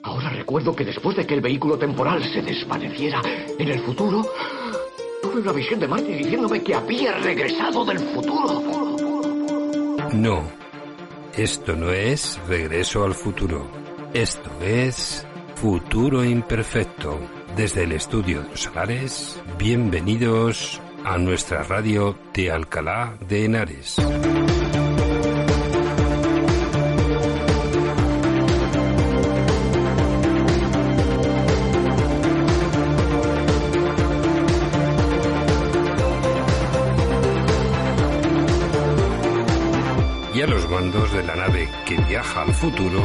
Ahora recuerdo que después de que el vehículo temporal se desvaneciera en el futuro, tuve una visión de Marty diciéndome que había regresado del futuro. No, esto no es Regreso al Futuro. Esto es Futuro Imperfecto. Desde el estudio de Los Salares, bienvenidos a nuestra radio de Alcalá de Henares. Y a los mandos de la nave que viaja al futuro,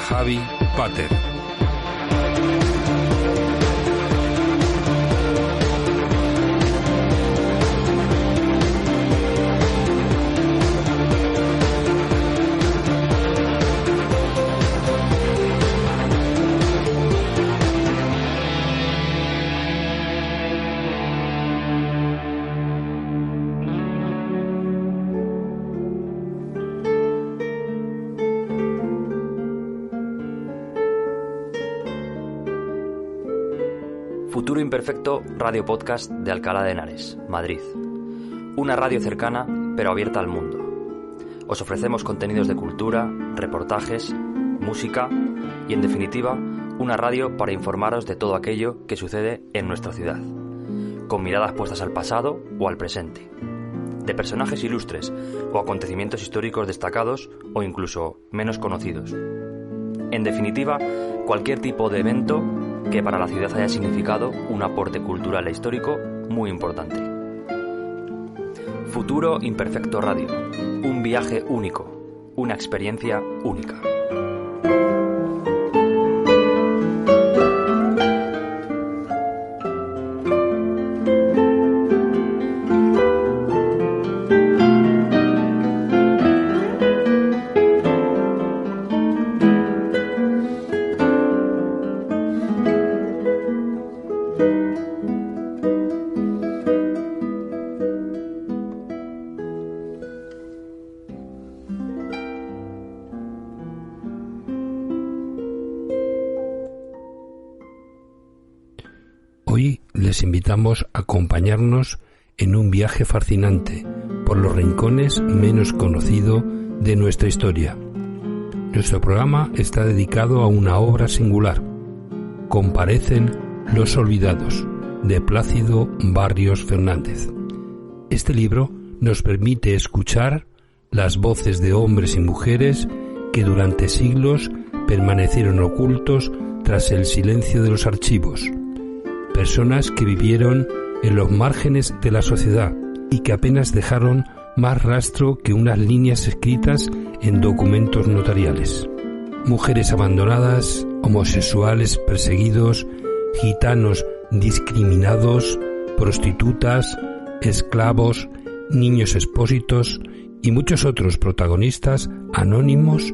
Javi Pater. Futuro Imperfecto, radio podcast de Alcalá de Henares, Madrid. Una radio cercana, pero abierta al mundo. Os ofrecemos contenidos de cultura, reportajes, música y, en definitiva, una radio para informaros de todo aquello que sucede en nuestra ciudad, con miradas puestas al pasado o al presente, de personajes ilustres o acontecimientos históricos destacados o incluso menos conocidos. En definitiva, cualquier tipo de evento que para la ciudad haya significado un aporte cultural e histórico muy importante. Futuro Imperfecto Radio, un viaje único, una experiencia única. Hoy les invitamos a acompañarnos en un viaje fascinante por los rincones menos conocidos de nuestra historia. Nuestro programa está dedicado a una obra singular. Comparecen los olvidados, de Plácido Barrios Fernández. Este libro nos permite escuchar las voces de hombres y mujeres que durante siglos permanecieron ocultos tras el silencio de los archivos. Personas que vivieron en los márgenes de la sociedad y que apenas dejaron más rastro que unas líneas escritas en documentos notariales. Mujeres abandonadas, homosexuales perseguidos, gitanos discriminados, prostitutas, esclavos, niños expósitos y muchos otros protagonistas anónimos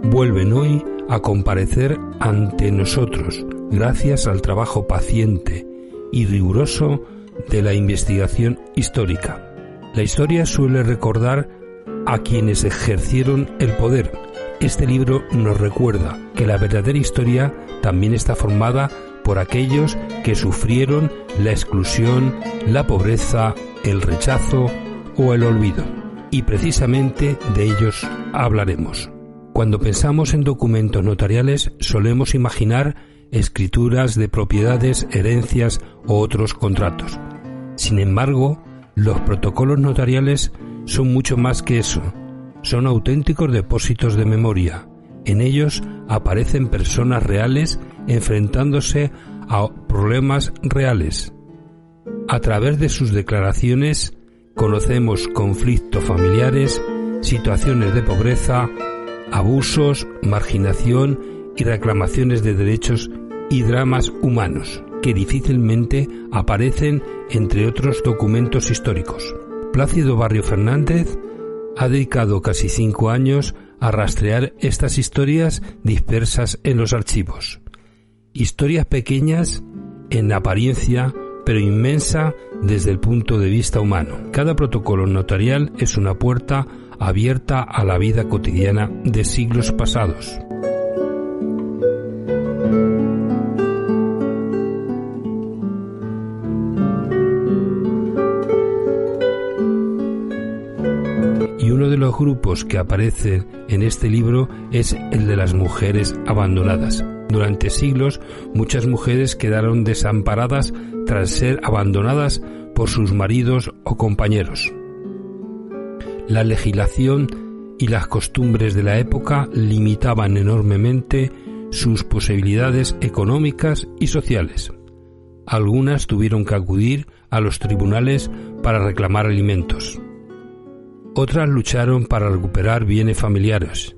vuelven hoy a comparecer ante nosotros gracias al trabajo paciente y riguroso de la investigación histórica. La historia suele recordar a quienes ejercieron el poder. Este libro nos recuerda que la verdadera historia también está formada por aquellos que sufrieron la exclusión, la pobreza, el rechazo o el olvido. Y precisamente de ellos hablaremos. Cuando pensamos en documentos notariales solemos imaginar escrituras de propiedades, herencias o otros contratos. Sin embargo, los protocolos notariales son mucho más que eso. Son auténticos depósitos de memoria. En ellos aparecen personas reales enfrentándose a problemas reales. A través de sus declaraciones conocemos conflictos familiares, situaciones de pobreza, abusos, marginación y reclamaciones de derechos y dramas humanos que difícilmente aparecen entre otros documentos históricos. Plácido Barrios Fernández ha dedicado casi 5 años a rastrear estas historias dispersas en los archivos. Historias pequeñas en apariencia, pero inmensa desde el punto de vista humano. Cada protocolo notarial es una puerta abierta a la vida cotidiana de siglos pasados. los grupos que aparecen en este libro es el de las mujeres abandonadas. Durante siglos, muchas mujeres quedaron desamparadas tras ser abandonadas por sus maridos o compañeros. La legislación y las costumbres de la época limitaban enormemente sus posibilidades económicas y sociales. Algunas tuvieron que acudir a los tribunales para reclamar alimentos. Otras lucharon para recuperar bienes familiares.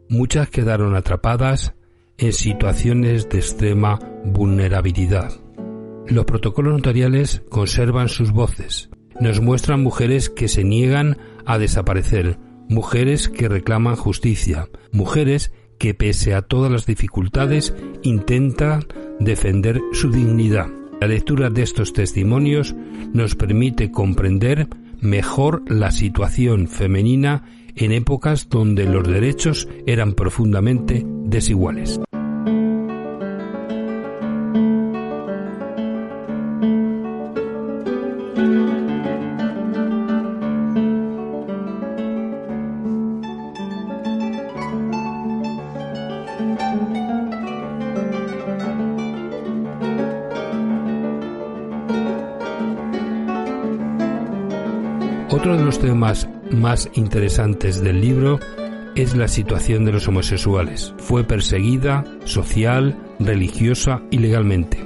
Muchas quedaron atrapadas en situaciones de extrema vulnerabilidad. Los protocolos notariales conservan sus voces. Nos muestran mujeres que se niegan a desaparecer, mujeres que reclaman justicia, mujeres que pese a todas las dificultades intentan defender su dignidad. La lectura de estos testimonios nos permite comprender mejor la situación femenina en épocas donde los derechos eran profundamente desiguales. Otro de los temas más interesantes del libro es la situación de los homosexuales. Fue perseguida social, religiosa y legalmente.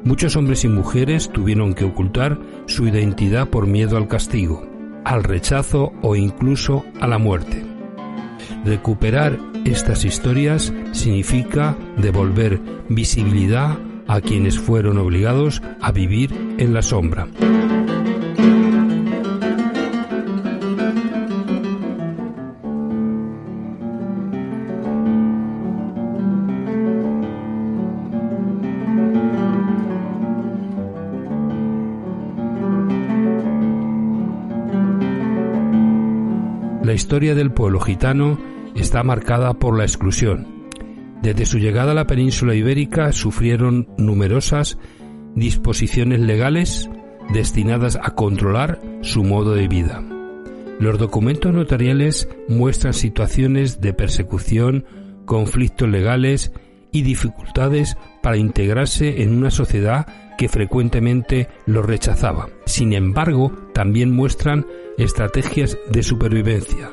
Muchos hombres y mujeres tuvieron que ocultar su identidad por miedo al castigo, al rechazo o incluso a la muerte. Recuperar estas historias significa devolver visibilidad a quienes fueron obligados a vivir en la sombra. La historia del pueblo gitano está marcada por la exclusión. Desde su llegada a la península ibérica sufrieron numerosas disposiciones legales destinadas a controlar su modo de vida. Los documentos notariales muestran situaciones de persecución, conflictos legales y dificultades para integrarse en una sociedad que frecuentemente los rechazaba. Sin embargo, también muestran estrategias de supervivencia,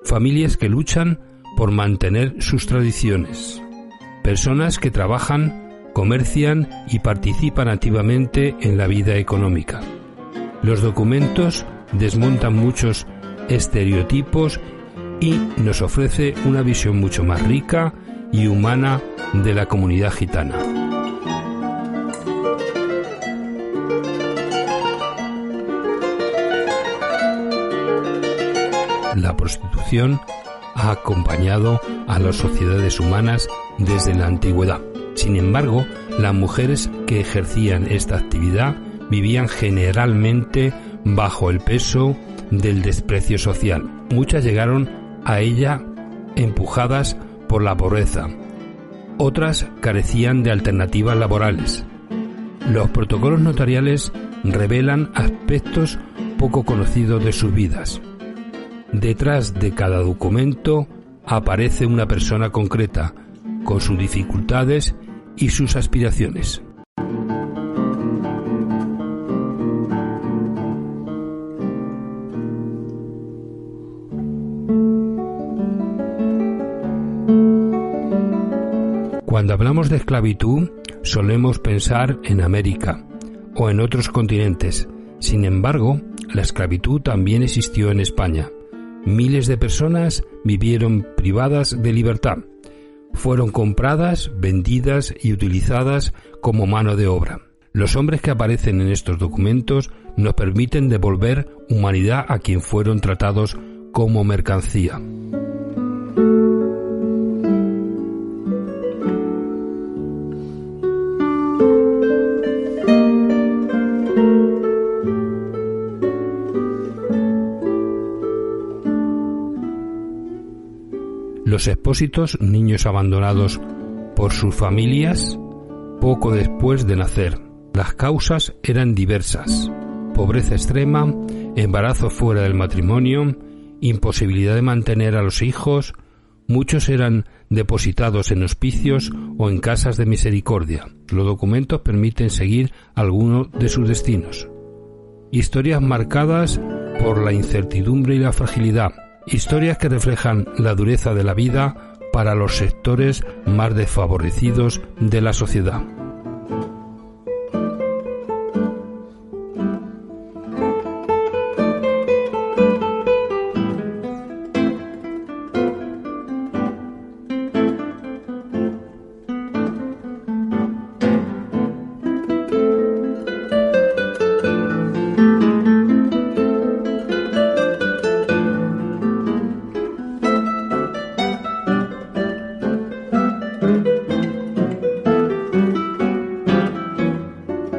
familias que luchan por mantener sus tradiciones, personas que trabajan, comercian y participan activamente en la vida económica. Los documentos desmontan muchos estereotipos y nos ofrece una visión mucho más rica y humana de la comunidad gitana. La prostitución ha acompañado a las sociedades humanas desde la antigüedad. Sin embargo, las mujeres que ejercían esta actividad vivían generalmente bajo el peso del desprecio social. Muchas llegaron a ella empujadas por la pobreza. Otras carecían de alternativas laborales. Los protocolos notariales revelan aspectos poco conocidos de sus vidas. Detrás de cada documento aparece una persona concreta, con sus dificultades y sus aspiraciones. Cuando hablamos de esclavitud, solemos pensar en América o en otros continentes. Sin embargo, la esclavitud también existió en España. Miles de personas vivieron privadas de libertad. Fueron compradas, vendidas y utilizadas como mano de obra. Los hombres que aparecen en estos documentos nos permiten devolver humanidad a quien fueron tratados como mercancía. Los expósitos, niños abandonados por sus familias poco después de nacer. Las causas eran diversas: pobreza extrema, embarazo fuera del matrimonio, imposibilidad de mantener a los hijos, muchos eran depositados en hospicios o en casas de misericordia. Los documentos permiten seguir algunos de sus destinos. Historias marcadas por la incertidumbre y la fragilidad. Historias que reflejan la dureza de la vida para los sectores más desfavorecidos de la sociedad.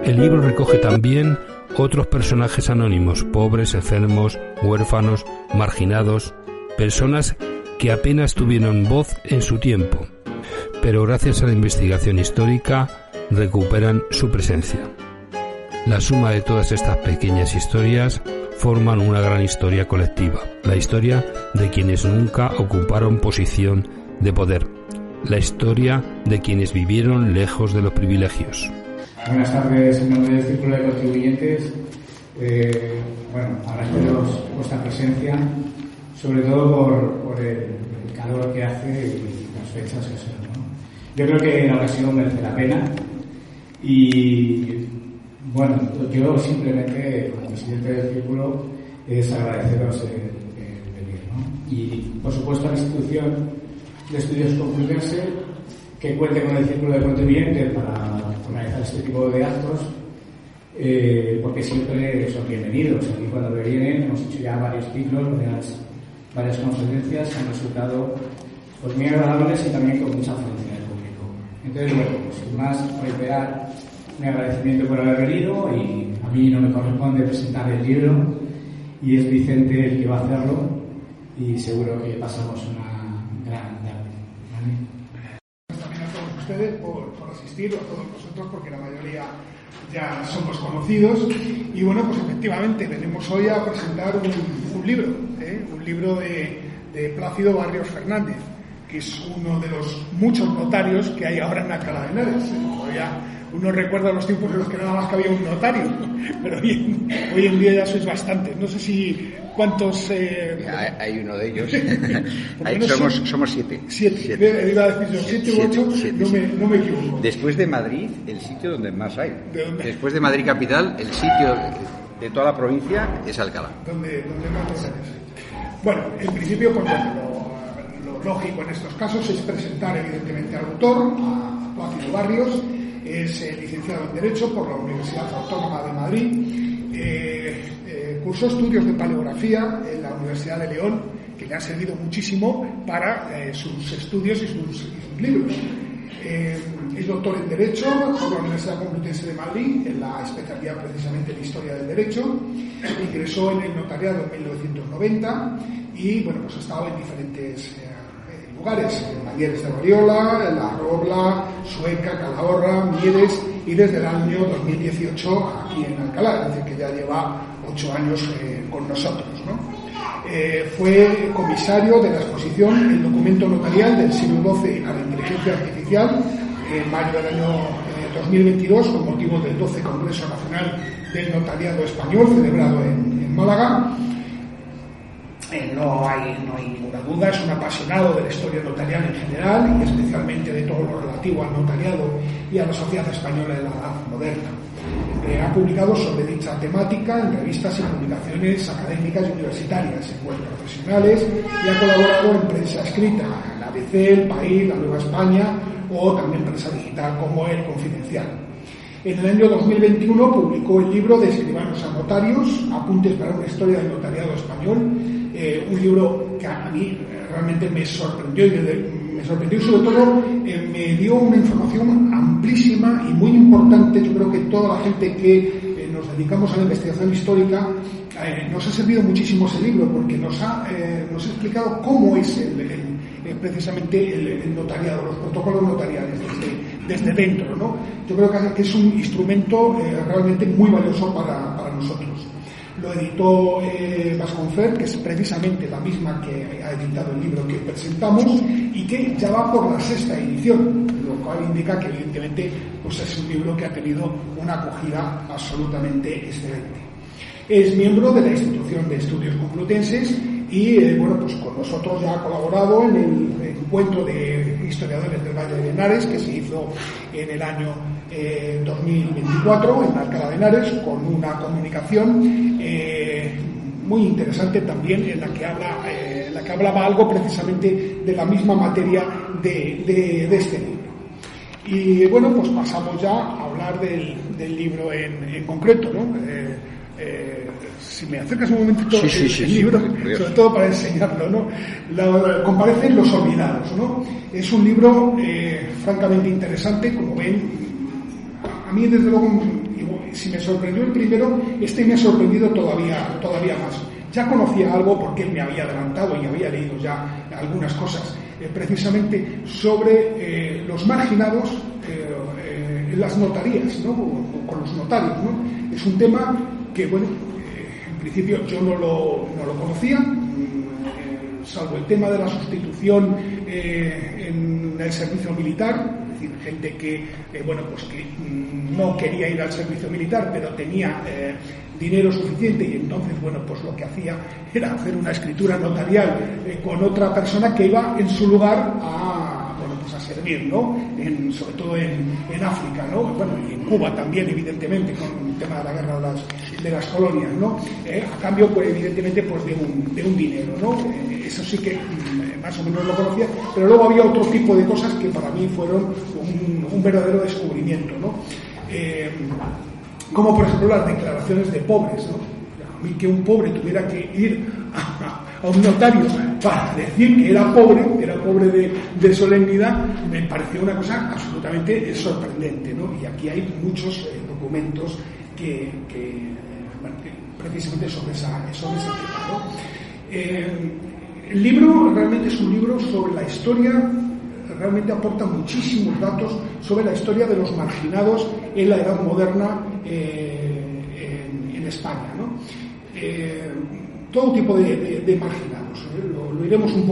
El libro recoge también otros personajes anónimos, pobres, enfermos, huérfanos, marginados, personas que apenas tuvieron voz en su tiempo, pero gracias a la investigación histórica recuperan su presencia. La suma de todas estas pequeñas historias forman una gran historia colectiva, la historia de quienes nunca ocuparon posición de poder, la historia de quienes vivieron lejos de los privilegios. Buenas tardes, en nombre del Círculo de Contribuyentes. Agradeceros vuestra presencia, sobre todo por el calor que hace y las fechas que son, ¿no? Yo creo que la ocasión merece la pena y, yo simplemente, como presidente del Círculo, es agradeceros el venir, ¿no? Y, por supuesto, a la institución de Estudios Complutense, que cuente con el Círculo de Contribuyentes para organizar este tipo de actos, porque siempre son bienvenidos. Aquí cuando vienen hemos hecho ya varios ciclos, varias conferencias que han resultado muy agradables y también con mucha afluencia del público. Entonces, sin más, reiterar mi agradecimiento por haber venido, y a mí no me corresponde presentar el libro y es Vicente el que va a hacerlo, y seguro que pasamos una gran tarde. ¿Vale? También a todos ustedes por asistir, a todos nosotros, porque la mayoría ya somos conocidos. Y pues efectivamente venimos hoy a presentar un libro de Plácido Barrios Fernández, que es uno de los muchos notarios que hay ahora en Alcalá de Henares. Todavía uno recuerda los tiempos en los que nada más que había un notario, pero hoy en día ya sois bastantes. No sé si cuántos... Hay uno de ellos. Somos 7. 7. Iba a decir yo 7 u 8, no me equivoco. Después de Madrid, el sitio donde más hay. Después de Madrid capital, el sitio de toda la provincia es Alcalá. Donde más notarios. Bueno, en principio, lo lógico en estos casos es presentar evidentemente al autor, a Plácido Barrios. Es licenciado en Derecho por la Universidad Autónoma de Madrid. Cursó estudios de paleografía en la Universidad de León, que le han servido muchísimo para sus estudios y sus libros. Es doctor en Derecho por la Universidad Complutense de Madrid, en la especialidad precisamente en Historia del Derecho. Ingresó en el notariado en 1990 y ha estado en diferentes lugares, en Talleres de Oriola, La Robla, Sueca, Calahorra, Mieres, y desde el año 2018 aquí en Alcalá, es decir, que ya lleva 8 años con nosotros, ¿no? Fue comisario de la exposición El documento notarial del siglo XII a la inteligencia artificial en mayo del año 2022, con motivo del 12 Congreso Nacional del Notariado Español, celebrado en Málaga. No hay ninguna duda, es un apasionado de la historia notarial en general y especialmente de todo lo relativo al notariado y a la sociedad española de la edad moderna. Ha publicado sobre dicha temática en revistas y publicaciones académicas y universitarias, en webs profesionales, y ha colaborado en prensa escrita, la ABC, El País, La Nueva España, o también prensa digital como El Confidencial. En el año 2021 publicó el libro de Escribanos a Notarios, Apuntes para una historia del notariado español, un libro que a mí realmente me sorprendió y sobre todo me dio una información amplísima y muy importante. Yo creo que toda la gente que nos dedicamos a la investigación histórica nos ha servido muchísimo ese libro, porque nos ha explicado cómo es precisamente el notariado, los protocolos notariales desde dentro, ¿no? Yo creo que es un instrumento realmente muy valioso para nosotros. lo editó Vasconcelos, que es precisamente la misma que ha editado el libro que presentamos, y que ya va por la 6ª edición, lo cual indica que evidentemente pues es un libro que ha tenido una acogida absolutamente excelente. Es miembro de la Institución de Estudios Complutenses y pues con nosotros ya ha colaborado en el encuentro de historiadores del Valle de Henares, que se hizo en el año 2024 en Alcalá de Henares, con una comunicación muy interesante también, en la que hablaba algo precisamente de la misma materia de este libro. Y pues pasamos ya a hablar del libro en concreto, ¿no? Si me acercas un momentito el libro, sobre todo para enseñarlo, ¿no? Comparecen los olvidados, ¿no? Es un libro francamente interesante, como ven. A mí, desde luego, si me sorprendió el primero, este me ha sorprendido todavía más. Ya conocía algo porque él me había adelantado y había leído ya algunas cosas precisamente sobre los marginados en las notarías, ¿no? Con los notarios, ¿no? Es un tema que, en principio yo no lo conocía, salvo el tema de la sustitución en el servicio militar, es decir, gente que, que no quería ir al servicio militar, pero tenía dinero suficiente y entonces, pues lo que hacía era hacer una escritura notarial con otra persona que iba en su lugar a servir, ¿no? Sobre todo en África, ¿no? Y en Cuba también, evidentemente, con el tema de la guerra de las colonias, ¿no? A cambio, evidentemente, de un dinero, ¿no? Eso sí que más o menos lo conocía, pero luego había otro tipo de cosas que para mí fueron un verdadero descubrimiento, ¿no? Como por ejemplo las declaraciones de pobres, ¿no? A mí que un pobre tuviera que ir a un notario para decir que era pobre de solemnidad, me pareció una cosa absolutamente sorprendente, ¿no? Y aquí hay muchos documentos que precisamente sobre ese tema, ¿no? El libro realmente es un libro sobre la historia, realmente aporta muchísimos datos sobre la historia de los marginados en la Edad Moderna en España, ¿no? Todo tipo de marginados. Lo iremos un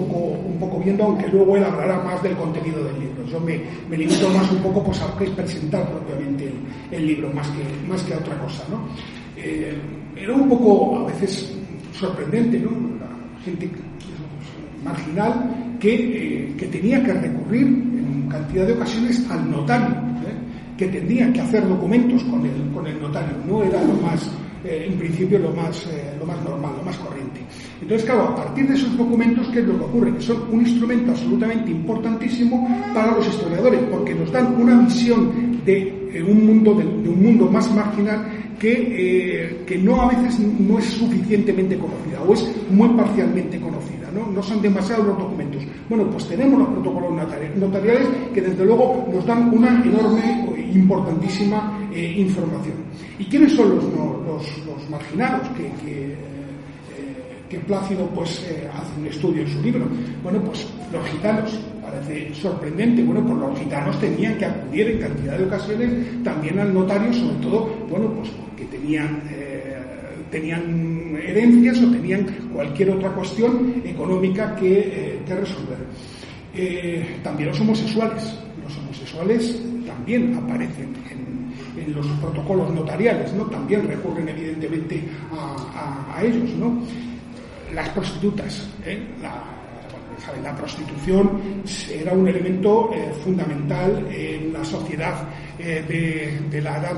poco viendo, aunque luego él hablará más del contenido del libro. Yo me limito más un poco a presentar propiamente el libro, más que a otra cosa, ¿no? Era un poco a veces sorprendente, ¿no? La gente marginal que tenía que recurrir en cantidad de ocasiones al notario, que tenía que hacer documentos con el notario. No era lo más en principio lo más normal, lo más corriente. Entonces, claro, a partir de esos documentos, ¿qué es lo que ocurre? Que son un instrumento absolutamente importantísimo para los historiadores, porque nos dan una visión de un mundo más marginal que no, a veces no es suficientemente conocida o es muy parcialmente conocida, ¿no? No son demasiados los documentos. Pues tenemos los protocolos notariales que desde luego nos dan una enorme, importantísima información. ¿Y quiénes son los marginados que Plácido hace un estudio en su libro? Los gitanos. Parece sorprendente. Los gitanos tenían que acudir en cantidad de ocasiones también al notario, sobre todo, porque tenían herencias o tenían cualquier otra cuestión económica que resolver. También los homosexuales. Los homosexuales también aparecen en los protocolos notariales, ¿no? También recurren evidentemente a ellos, ¿no? Las prostitutas, la prostitución era un elemento fundamental en la sociedad de la edad,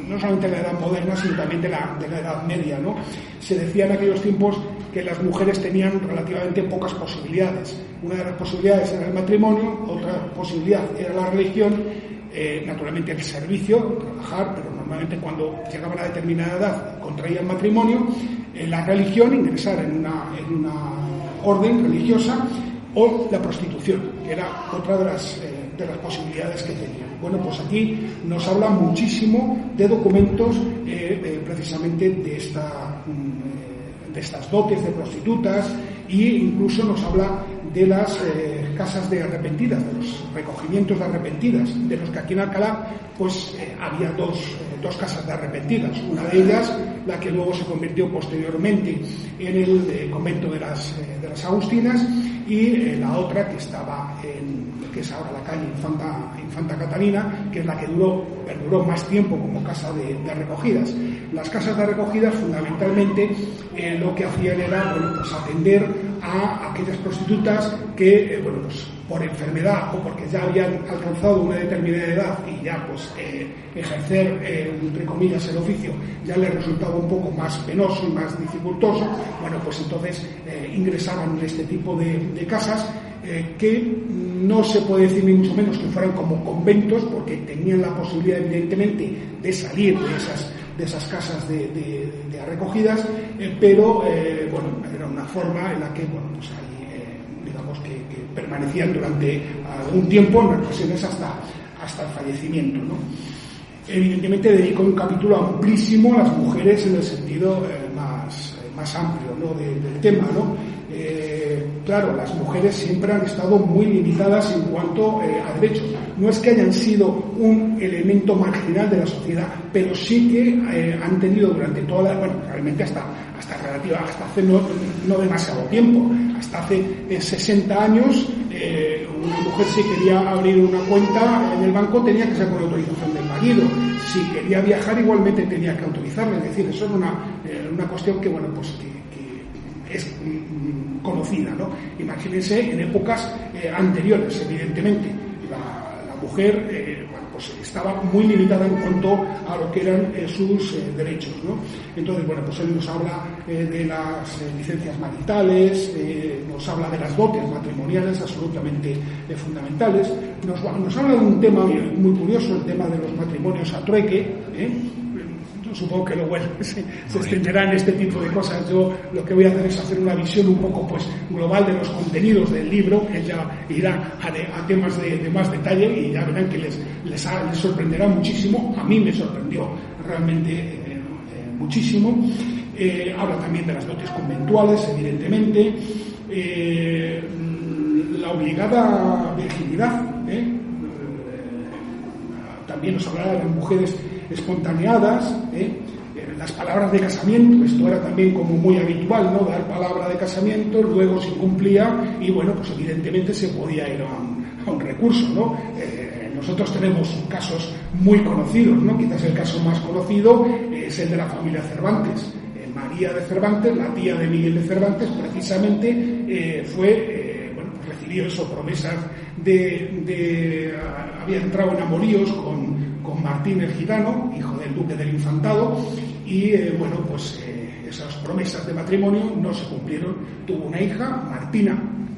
no solamente de la edad moderna, sino también de la edad media, ¿no? Se decía en aquellos tiempos que las mujeres tenían relativamente pocas posibilidades. Una de las posibilidades era el matrimonio, otra posibilidad era la religión, naturalmente el servicio, trabajar, pero normalmente cuando llegaban a determinada edad contraían matrimonio, la religión, ingresar en una orden religiosa, o la prostitución, que era otra de las posibilidades que tenían. Aquí nos habla muchísimo de documentos precisamente de estas dotes de prostitutas y incluso nos habla de las casas de arrepentidas, de los recogimientos de arrepentidas, de los que aquí en Alcalá pues había dos casas de arrepentidas. Una de ellas, la que luego se convirtió posteriormente en el convento de las Agustinas, y la otra que estaba que es ahora la calle Infanta Catalina, que es la que perduró más tiempo como casa de recogidas. Las casas de recogidas fundamentalmente lo que hacían era pues atender a aquellas prostitutas que pues por enfermedad o porque ya habían alcanzado una determinada edad y ya pues ejercer entre comillas el oficio ya les resultaba un poco más penoso y más dificultoso, pues entonces ingresaban en este tipo de casas que no se puede decir ni mucho menos que fueran como conventos, porque tenían la posibilidad evidentemente de salir de esas casas de recogidas, pero era una forma en la que pues ahí, digamos que permanecían durante algún tiempo, en ocasiones hasta el fallecimiento, ¿no? Evidentemente dedicó un capítulo amplísimo a las mujeres en el sentido más amplio, ¿no? del tema, ¿no? Claro, las mujeres siempre han estado muy limitadas en cuanto a derechos. No es que hayan sido un elemento marginal de la sociedad, pero sí que han tenido durante toda realmente hasta hace no demasiado tiempo, hasta hace 60 años, una mujer si quería abrir una cuenta en el banco tenía que ser con autorización del marido. Si quería viajar igualmente tenía que autorizarle. Es decir, eso es una cuestión que es conocida, ¿no? Imagínense en épocas anteriores, evidentemente. La mujer pues estaba muy limitada en cuanto a lo que eran sus derechos, ¿no? Entonces, pues él nos habla de las licencias maritales, nos habla de las dotes matrimoniales absolutamente fundamentales, nos habla de un tema muy curioso, el tema de los matrimonios a trueque, Supongo que luego se extenderá en este tipo de cosas. Yo lo que voy a hacer es hacer una visión un poco global de los contenidos del libro. Él ya irá a temas de más detalle y ya verán que les sorprenderá muchísimo. A mí me sorprendió realmente muchísimo. Habla también de las dotes conventuales, evidentemente. La obligada virginidad. También nos hablará de las mujeres espontaneadas, las palabras de casamiento. Esto era también como muy habitual, ¿no? Dar palabra de casamiento, luego se incumplía y pues evidentemente se podía ir a un recurso, ¿no? Nosotros tenemos casos muy conocidos, ¿no? Quizás el caso más conocido es el de la familia Cervantes. María de Cervantes, la tía de Miguel de Cervantes, precisamente recibió promesas había entrado en amoríos con Martín el Gitano, hijo del duque del Infantado, y esas promesas de matrimonio no se cumplieron. Tuvo una hija, Martina,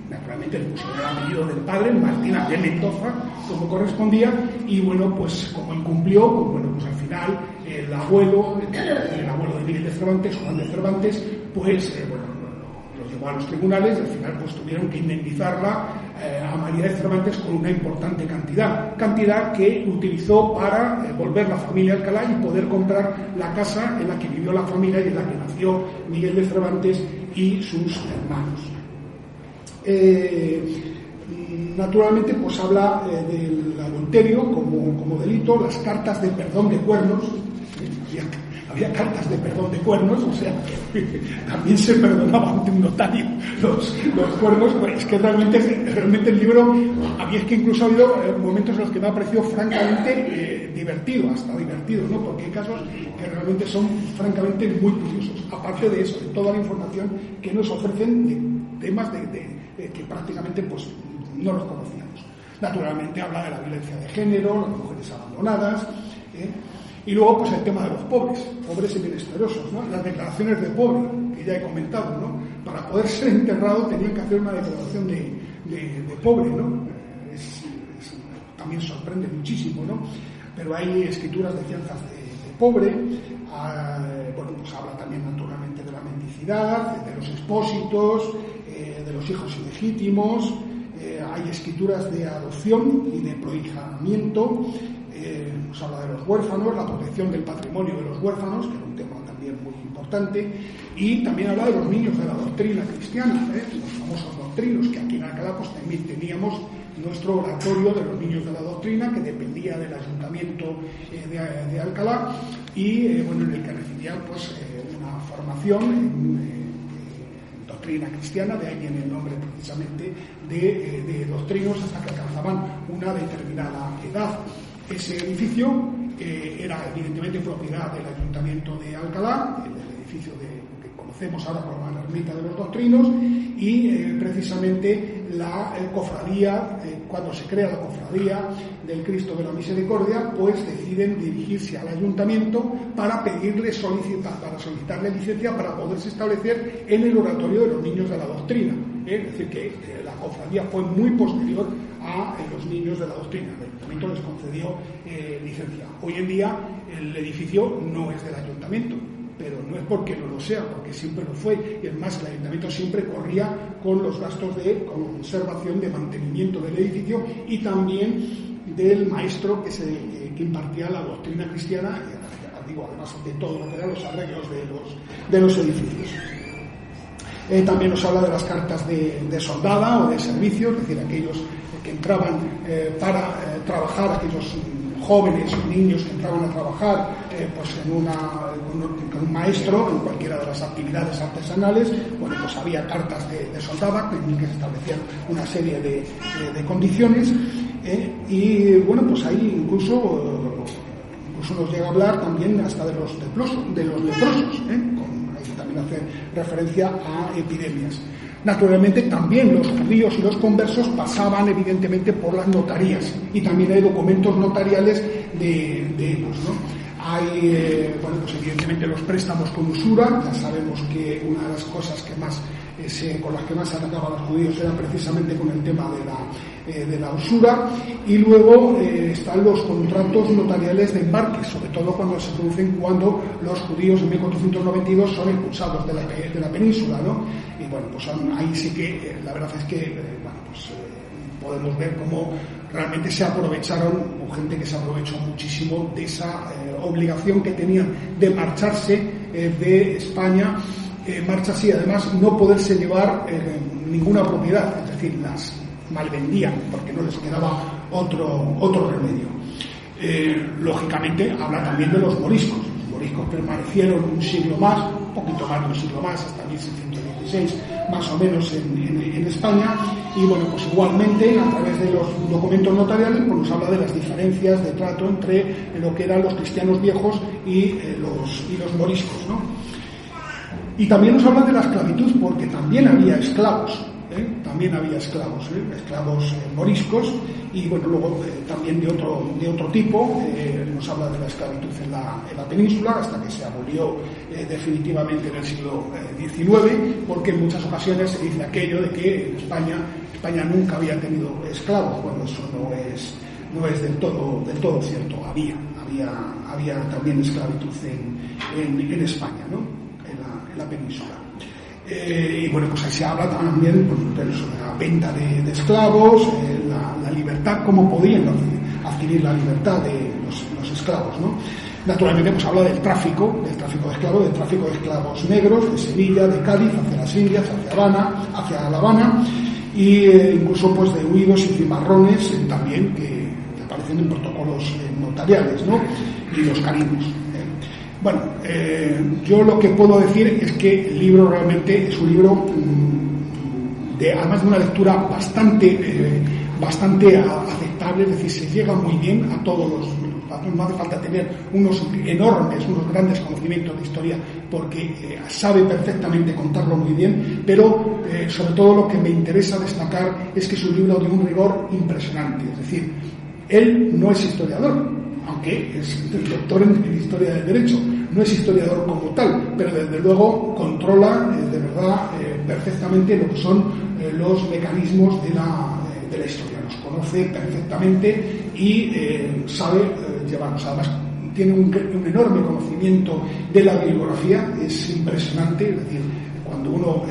naturalmente le pusieron el apellido del padre, Martina de Mendoza, como correspondía, y como incumplió, al final el abuelo de Miguel de Cervantes, Juan de Cervantes, lo llevó a los tribunales y al final tuvieron que indemnizarla a María de Cervantes con una importante cantidad que utilizó para volver la familia a Alcalá y poder comprar la casa en la que vivió la familia y en la que nació Miguel de Cervantes y sus hermanos. Naturalmente habla del adulterio como delito, las cartas de perdón de cuernos. Había cartas de perdón de cuernos, o sea, también se perdonaba ante un notario los cuernos. Es que realmente el libro, es que incluso ha habido momentos en los que me ha parecido francamente divertido, ¿no? Porque hay casos que realmente son francamente muy curiosos, aparte de eso, de toda la información que nos ofrecen de temas que prácticamente no los conocíamos. Naturalmente habla de la violencia de género, las mujeres abandonadas, y luego el tema de los pobres y menesterosos, ¿no? Las declaraciones de pobre, que ya he comentado, ¿no? Para poder ser enterrado tenían que hacer una declaración de pobre, ¿no? También sorprende muchísimo, ¿no? Pero hay escrituras de fianzas de pobre. Habla también naturalmente de la mendicidad, de los expósitos, de los hijos ilegítimos. Hay escrituras de adopción y de prohijanamiento. Nos habla de los huérfanos, la protección del patrimonio de los huérfanos, que era un tema también también muy importante, y también habla de los niños de la doctrina cristiana, los famosos doctrinos, que aquí en Alcalá pues también teníamos nuestro oratorio de los niños de la doctrina, que dependía del ayuntamiento de Alcalá, y bueno, en el que recibían pues una formación en doctrina cristiana, de ahí viene el nombre precisamente de doctrinos, hasta que alcanzaban una determinada edad. Ese edificio era evidentemente propiedad del ayuntamiento de Alcalá, el edificio que conocemos ahora como la Ermita de los Doctrinos, y precisamente la cofradía, cuando se crea la cofradía del Cristo de la Misericordia, pues deciden dirigirse al ayuntamiento para solicitarle licencia para poderse establecer en el oratorio de los niños de la doctrina. Es decir, que la cofradía fue muy posterior a los niños de la doctrina. El ayuntamiento les concedió licencia. Hoy en día el edificio no es del ayuntamiento, pero no es porque no lo sea, porque siempre lo fue. Y además el ayuntamiento siempre corría con los gastos de conservación, de mantenimiento del edificio, y también del maestro que impartía la doctrina cristiana, además de todo lo que eran los arreglos de los edificios. También nos habla de las cartas de soldada o de servicio, es decir, aquellos que entraban para trabajar, aquellos jóvenes o niños que entraban a trabajar pues con un maestro en cualquiera de las actividades artesanales. Bueno, pues había cartas de soldada en que se establecían una serie de condiciones, y bueno, pues ahí incluso nos llega a hablar también hasta de los leprosos, ahí también hace referencia a epidemias. Naturalmente también los judíos y los conversos pasaban evidentemente por las notarías, y también hay documentos notariales de ellos, ¿no? Hay, bueno, pues evidentemente los préstamos con usura. Ya sabemos que una de las cosas que más con las que más se atacaban los judíos era precisamente con el tema de la usura. Y luego están los contratos notariales de embarque, sobre todo cuando se producen cuando los judíos en 1492 son expulsados de la península, ¿no? Y bueno, pues ahí sí que la verdad es que podemos ver cómo realmente se aprovecharon, o gente que se aprovechó muchísimo de esa obligación que tenían de marcharse de España, marcharse y además no poderse llevar ninguna propiedad, es decir, las malvendían porque no les quedaba otro remedio. Lógicamente habla también de los moriscos. Los moriscos permanecieron un siglo más, un poquito más de un siglo más, hasta 1616 más o menos en España, y bueno, pues igualmente a través de los documentos notariales pues nos habla de las diferencias de trato entre lo que eran los cristianos viejos y los moriscos, ¿no? Y también nos habla de la esclavitud, porque también había esclavos, esclavos moriscos, y bueno, luego también de otro tipo. Nos habla de la esclavitud en la península, hasta que se abolió definitivamente en el siglo XIX, porque en muchas ocasiones se dice aquello de que en España nunca había tenido esclavos. Bueno, eso no es del todo cierto. Había también esclavitud en España, ¿no? En la península. Y bueno, pues ahí se habla también de la venta de esclavos, la libertad, cómo podían adquirir la libertad de los esclavos, ¿no? Naturalmente pues habla del tráfico de esclavos, del tráfico de esclavos negros de Sevilla, de Cádiz, hacia las Indias, hacia La Habana, y incluso pues de huidos y cimarrones también que aparecen en protocolos notariales, ¿no? Y los caribos. Bueno, yo lo que puedo decir es que el libro realmente es un libro además de una lectura bastante aceptable, es decir, se llega muy bien a todos no hace falta tener unos grandes conocimientos de historia, porque sabe perfectamente contarlo muy bien, pero sobre todo lo que me interesa destacar es que es un libro de un rigor impresionante. Es decir, él no es historiador, aunque es doctor en historia del derecho, no es historiador como tal, pero desde luego controla de verdad perfectamente lo que son los mecanismos de la historia, los conoce perfectamente y sabe llevarlos. Además tiene un enorme conocimiento de la bibliografía, es impresionante. Es decir, cuando uno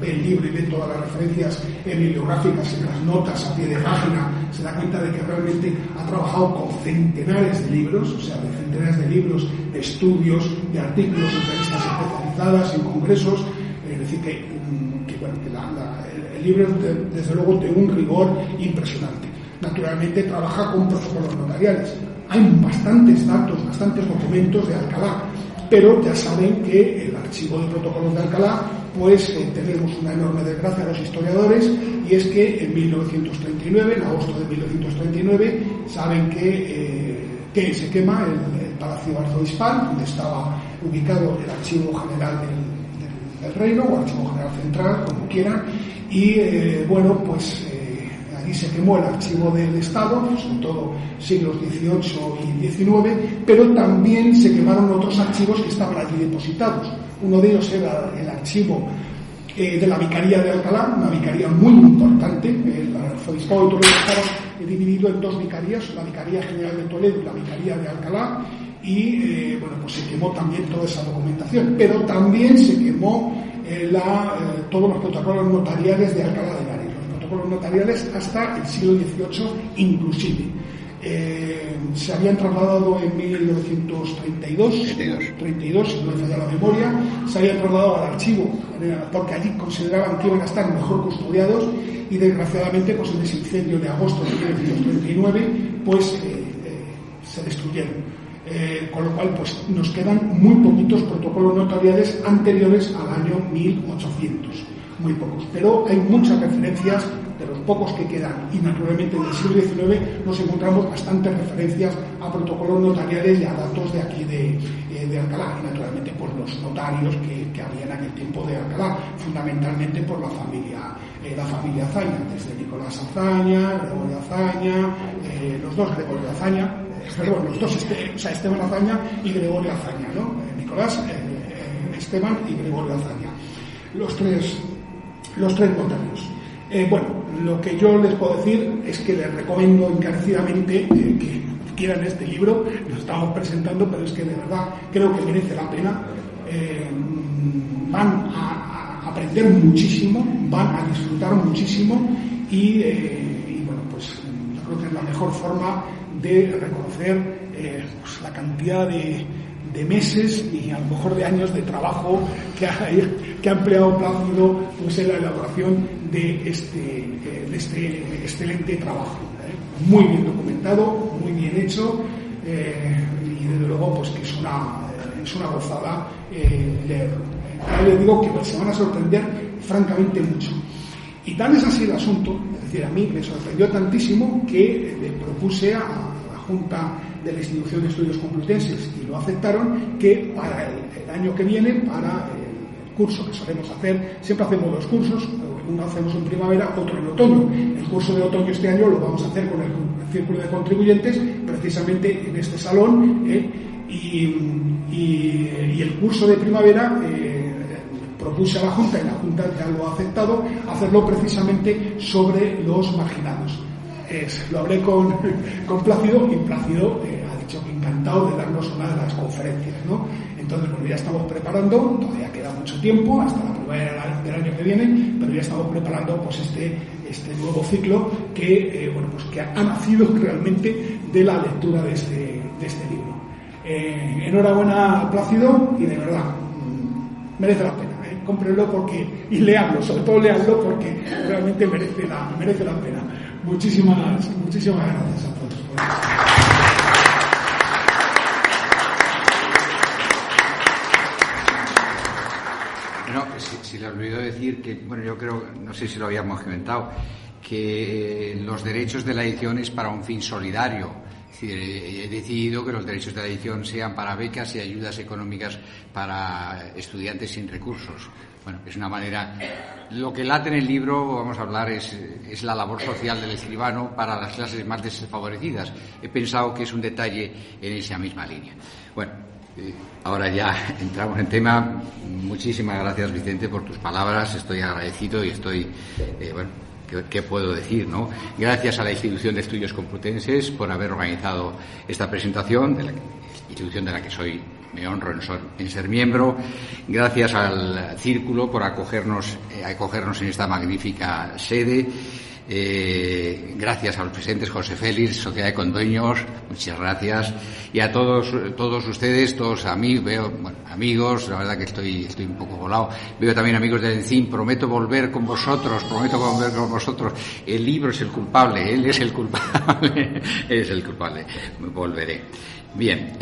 ve el libro y ve todas las referencias bibliográficas en las notas a pie de página, se da cuenta de que realmente ha trabajado con centenares de libros, o sea, de centenares de libros, de estudios, de artículos, entrevistas especializadas, en congresos, es decir, que el libro es desde luego de un rigor impresionante. Naturalmente trabaja con protocolos notariales. Hay bastantes datos, bastantes documentos de Alcalá, pero ya saben que el archivo de protocolos de Alcalá, pues tenemos una enorme desgracia a los historiadores, y es que en 1939, en agosto de 1939, saben que se quema el Palacio Arzobispal, donde estaba ubicado el Archivo General del Reino, o Archivo General Central, como quieran, y allí se quemó el archivo del Estado, sobre todo siglos XVIII y XIX, pero también se quemaron otros archivos que estaban allí depositados. Uno de ellos era el archivo de la Vicaría de Alcalá, una vicaría muy importante. El Arzobispado de Toledo estaba dividido en dos vicarías, la Vicaría General de Toledo y la Vicaría de Alcalá, y pues se quemó también toda esa documentación, pero también se quemó todos los protocolos notariales de Alcalá de Henares, los protocolos notariales hasta el siglo XVIII inclusive. Se habían trasladado en 1932, si no me falla la memoria, se habían trasladado al archivo, porque allí consideraban que iban a estar mejor custodiados, y desgraciadamente pues en ese incendio de agosto de 1939 pues se destruyeron. Con lo cual pues nos quedan muy poquitos protocolos notariales anteriores al año 1800, muy pocos, pero hay muchas referencias de los pocos que quedan, y naturalmente en el siglo XIX nos encontramos bastantes referencias a protocolos notariales y a datos de aquí de Alcalá, y naturalmente por los notarios que había en aquel tiempo de Alcalá, fundamentalmente por la familia Azaña, desde Nicolás Azaña, Gregorio Azaña, los dos Gregorio Azaña, Esteban Azaña y Gregorio Azaña, ¿no? Nicolás, Esteban y Gregorio Azaña, los tres notarios. Lo que yo les puedo decir es que les recomiendo encarecidamente que quieran este libro. Lo estamos presentando, pero es que de verdad creo que merece la pena. Van a aprender muchísimo, van a disfrutar muchísimo, y pues yo creo que es la mejor forma de reconocer la cantidad de meses y a lo mejor de años de trabajo que ha empleado Plácido pues en la elaboración de este excelente trabajo, muy bien documentado, muy bien hecho, y desde luego pues que es una gozada leerlo. Ahora les digo que se van a sorprender francamente mucho, y tal es así el asunto, es decir, a mí me sorprendió tantísimo que le propuse a la Junta de la Institución de Estudios Complutenses, y lo aceptaron, que para el año que viene, para el curso que solemos hacer, siempre hacemos dos cursos, uno hacemos en primavera, otro en otoño. El curso de otoño este año lo vamos a hacer con el Círculo de Contribuyentes, precisamente en este salón, y el curso de primavera propuse a la Junta, y la Junta ya lo ha aceptado, hacerlo precisamente sobre los marginados. Lo hablé con Plácido, y Plácido ha dicho que encantado de darnos una de las conferencias, ¿no? Entonces, ya estamos preparando, todavía queda mucho tiempo, hasta la primavera del año que viene, pero ya estamos preparando pues este nuevo ciclo que ha nacido realmente de la lectura de este libro. Enhorabuena, Plácido, y de verdad, merece la pena. Cómprenlo y leanlo, sobre todo leanlo, porque realmente merece la pena. Muchísimas gracias a todos. Bueno, si le olvidó decir que, yo creo, no sé si lo habíamos comentado, que los derechos de la edición es para un fin solidario. Es decir, he decidido que los derechos de la edición sean para becas y ayudas económicas para estudiantes sin recursos. Es una manera. Lo que late en el libro, vamos a hablar, es la labor social del escribano para las clases más desfavorecidas. He pensado que es un detalle en esa misma línea. Ahora ya entramos en tema. Muchísimas gracias, Vicente, por tus palabras. Estoy agradecido y estoy, ¿qué puedo decir, no? Gracias a la Institución de Estudios Complutenses por haber organizado esta presentación, de la institución de la que me honro en ser miembro. Gracias al Círculo por acogernos en esta magnífica sede. Gracias a los presentes, José Félix, Sociedad de Condueños, muchas gracias. Y a todos ustedes, todos amigos, la verdad que estoy un poco volado. Veo también amigos del ENCIM, prometo volver con vosotros. El libro es el culpable, él es el culpable, volveré. Bien,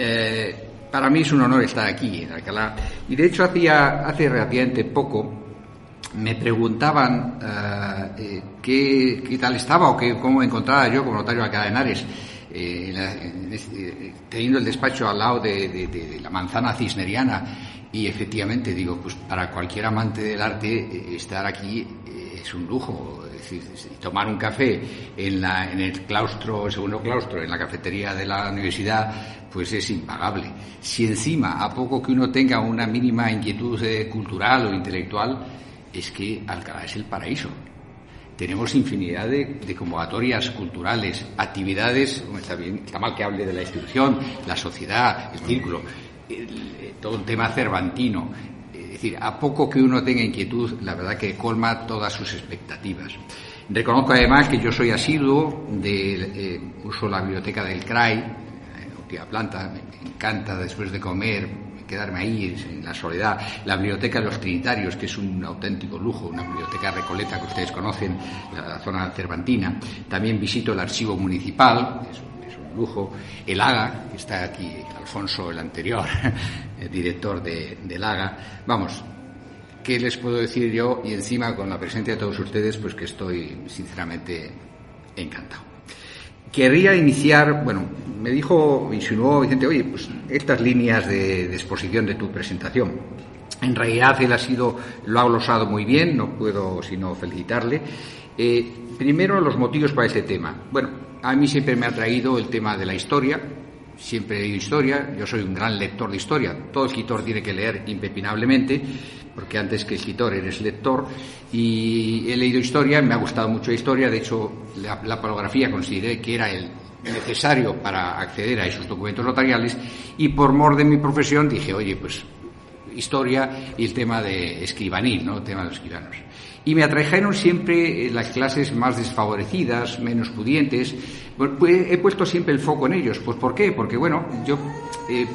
para mí es un honor estar aquí en Alcalá. Y de hecho hace relativamente poco me preguntaban qué tal estaba o cómo me encontraba yo como notario de Alcalá de Henares, teniendo el despacho al lado de la manzana cisneriana. Y efectivamente, digo, pues para cualquier amante del arte estar aquí es un lujo. Es decir, tomar un café en el claustro, el segundo claustro, en la cafetería de la universidad, pues es impagable. Si encima, a poco que uno tenga una mínima inquietud cultural o intelectual, es que Alcalá es el paraíso. Tenemos infinidad de convocatorias culturales, actividades, está mal que hable de la institución, la sociedad, el círculo, todo un tema cervantino. Es decir, a poco que uno tenga inquietud, la verdad que colma todas sus expectativas. Reconozco además que yo soy asiduo, uso la biblioteca del CRAI, última planta, me encanta después de comer quedarme ahí en la soledad. La biblioteca de los Trinitarios, que es un auténtico lujo, una biblioteca recoleta que ustedes conocen, la zona cervantina. También visito el archivo municipal, es un lujo. El AGA, que está aquí, Alfonso, el anterior el director del AGA. Vamos, ¿qué les puedo decir yo? Y encima, con la presencia de todos ustedes, pues que estoy sinceramente encantado. Querría iniciar, me insinuó Vicente, oye, pues estas líneas de exposición de tu presentación. En realidad él lo ha glosado muy bien, no puedo sino felicitarle. Primero, los motivos para este tema. Bueno, a mí siempre me ha atraído el tema de la historia, siempre he leído historia, yo soy un gran lector de historia, todo escritor tiene que leer impepinablemente, porque antes que escritor eres lector, y he leído historia, me ha gustado mucho la historia, de hecho la palografía consideré que era el necesario para acceder a esos documentos notariales, y por mor de mi profesión dije, oye, pues historia y el tema de escribanil, ¿no? El tema de los escribanos. Y me atrajeron siempre las clases más desfavorecidas, menos pudientes. Pues he puesto siempre el foco en ellos. Pues ¿por qué? Porque yo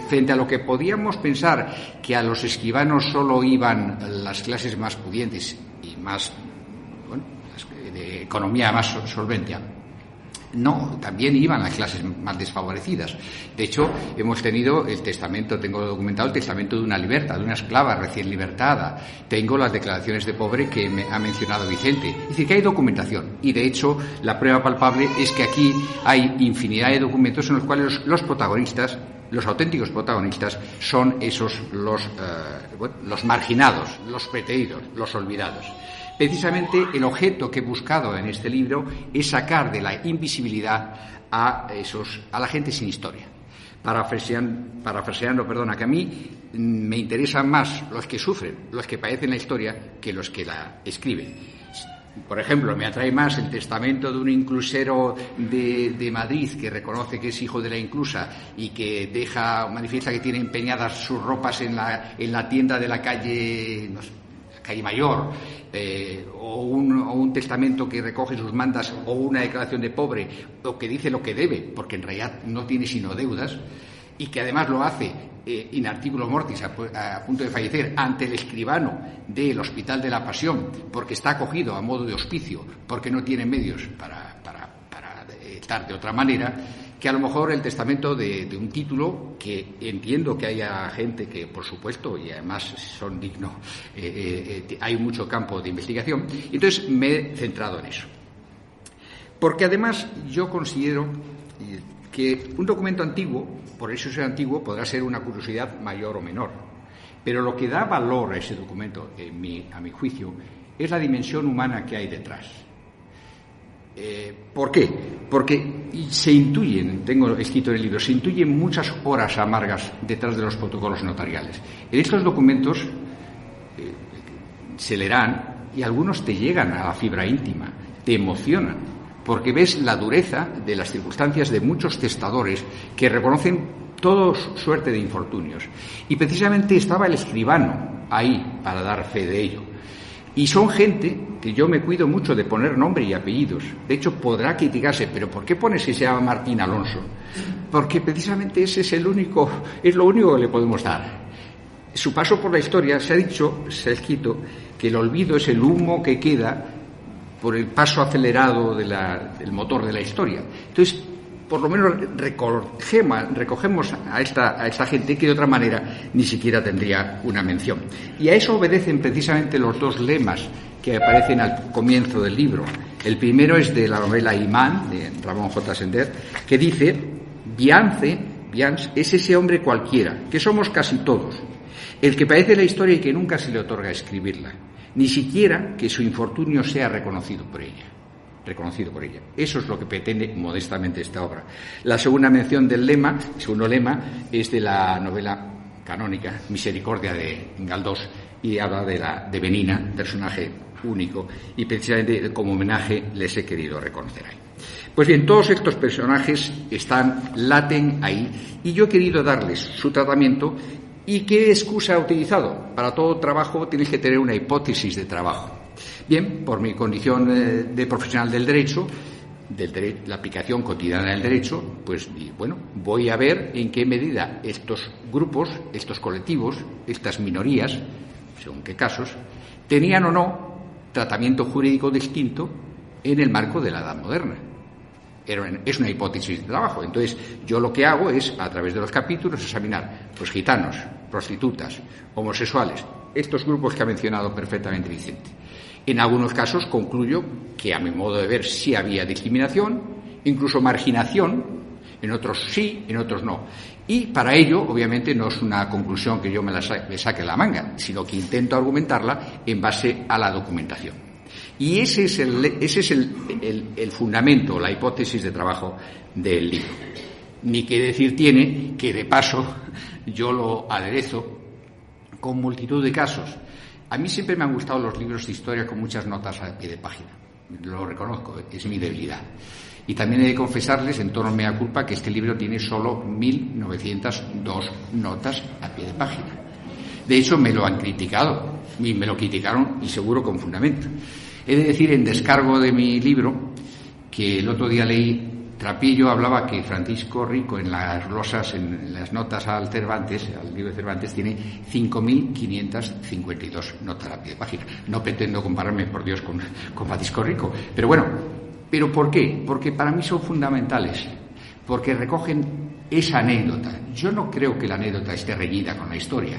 frente a lo que podíamos pensar que a los escribanos solo iban las clases más pudientes y más, de economía más solvente, no, también iban las clases más desfavorecidas. De hecho, hemos tenido tengo documentado el testamento de una liberta, de una esclava recién libertada. Tengo las declaraciones de pobre que me ha mencionado Vicente. Es decir, que hay documentación. Y de hecho, la prueba palpable es que aquí hay infinidad de documentos en los cuales los protagonistas, los auténticos protagonistas, son los marginados, los preteridos, los olvidados. Precisamente el objeto que he buscado en este libro es sacar de la invisibilidad a la gente sin historia. Parafraseando, que a mí me interesan más los que sufren, los que padecen la historia, que los que la escriben. Por ejemplo, me atrae más el testamento de un inclusero de Madrid que reconoce que es hijo de la inclusa y que manifiesta que tiene empeñadas sus ropas en la tienda de la calle, no sé, calle Mayor, o un testamento que recoge sus mandas, o una declaración de pobre, o que dice lo que debe, porque en realidad no tiene sino deudas, y que además lo hace in articulo mortis, a punto de fallecer, ante el escribano del Hospital de la Pasión, porque está acogido a modo de hospicio, porque no tiene medios para estar de otra manera, que a lo mejor el testamento de un título, que entiendo que haya gente que, por supuesto, y además son dignos, hay mucho campo de investigación, y entonces me he centrado en eso. Porque además yo considero que un documento antiguo, por eso ser antiguo, podrá ser una curiosidad mayor o menor, pero lo que da valor a ese documento, a mi juicio, es la dimensión humana que hay detrás. ¿Por qué? Porque se intuyen, tengo escrito en el libro, se intuyen muchas horas amargas detrás de los protocolos notariales. En estos documentos se leerán y algunos te llegan a la fibra íntima, te emocionan, porque ves la dureza de las circunstancias de muchos testadores que reconocen toda suerte de infortunios. Y precisamente estaba el escribano ahí para dar fe de ello. Y son gente que yo me cuido mucho de poner nombre y apellidos. De hecho, podrá criticarse, pero ¿por qué pones que se llama Martín Alonso? Porque precisamente ese es lo único que le podemos dar. Su paso por la historia, se ha escrito que el olvido es el humo que queda por el paso acelerado del motor de la historia. Entonces, por lo menos recogemos a esta gente que de otra manera ni siquiera tendría una mención. Y a eso obedecen precisamente los dos lemas que aparecen al comienzo del libro. El primero es de la novela Imán, de Ramón J. Sender, que dice: Biance es ese hombre cualquiera, que somos casi todos, el que padece la historia y que nunca se le otorga escribirla, ni siquiera que su infortunio sea reconocido por ella. Eso es lo que pretende modestamente esta obra. La segunda mención del segundo lema, es de la novela canónica Misericordia de Galdós, y habla de Benina, personaje único, y precisamente como homenaje les he querido reconocer ahí. Pues bien, todos estos personajes laten ahí, y yo he querido darles su tratamiento. ¿Y qué excusa he utilizado? Para todo trabajo tienes que tener una hipótesis de trabajo. Bien, por mi condición de profesional del derecho, la aplicación cotidiana del derecho, pues bueno, voy a ver en qué medida estos grupos, estos colectivos, estas minorías, según qué casos, tenían o no tratamiento jurídico distinto en el marco de la Edad Moderna. Es una hipótesis de trabajo. Entonces, yo lo que hago es, a través de los capítulos, examinar pues gitanos, prostitutas, homosexuales, estos grupos que ha mencionado perfectamente Vicente. En algunos casos concluyo que, a mi modo de ver, sí había discriminación, incluso marginación, en otros sí, en otros no. Y para ello, obviamente, no es una conclusión que yo me saque de la manga, sino que intento argumentarla en base a la documentación. Y ese es el fundamento, la hipótesis de trabajo del libro. Ni qué decir tiene que, de paso, yo lo aderezo con multitud de casos. A mí siempre me han gustado los libros de historia con muchas notas a pie de página. Lo reconozco, es mi debilidad. Y también he de confesarles, en tono mea culpa, que este libro tiene solo 1902 notas a pie de página. De hecho, me lo han criticado, y me lo criticaron, y seguro con fundamento. He de decir, en descargo de mi libro, que el otro día leí, Trapillo hablaba que Francisco Rico, en las glosas, en las notas al libro de Cervantes, tiene 5.552 notas a pie de página. No pretendo compararme, por Dios, con Francisco Rico. Pero bueno, ¿pero por qué? Porque para mí son fundamentales, porque recogen esa anécdota. Yo no creo que la anécdota esté reñida con la historia,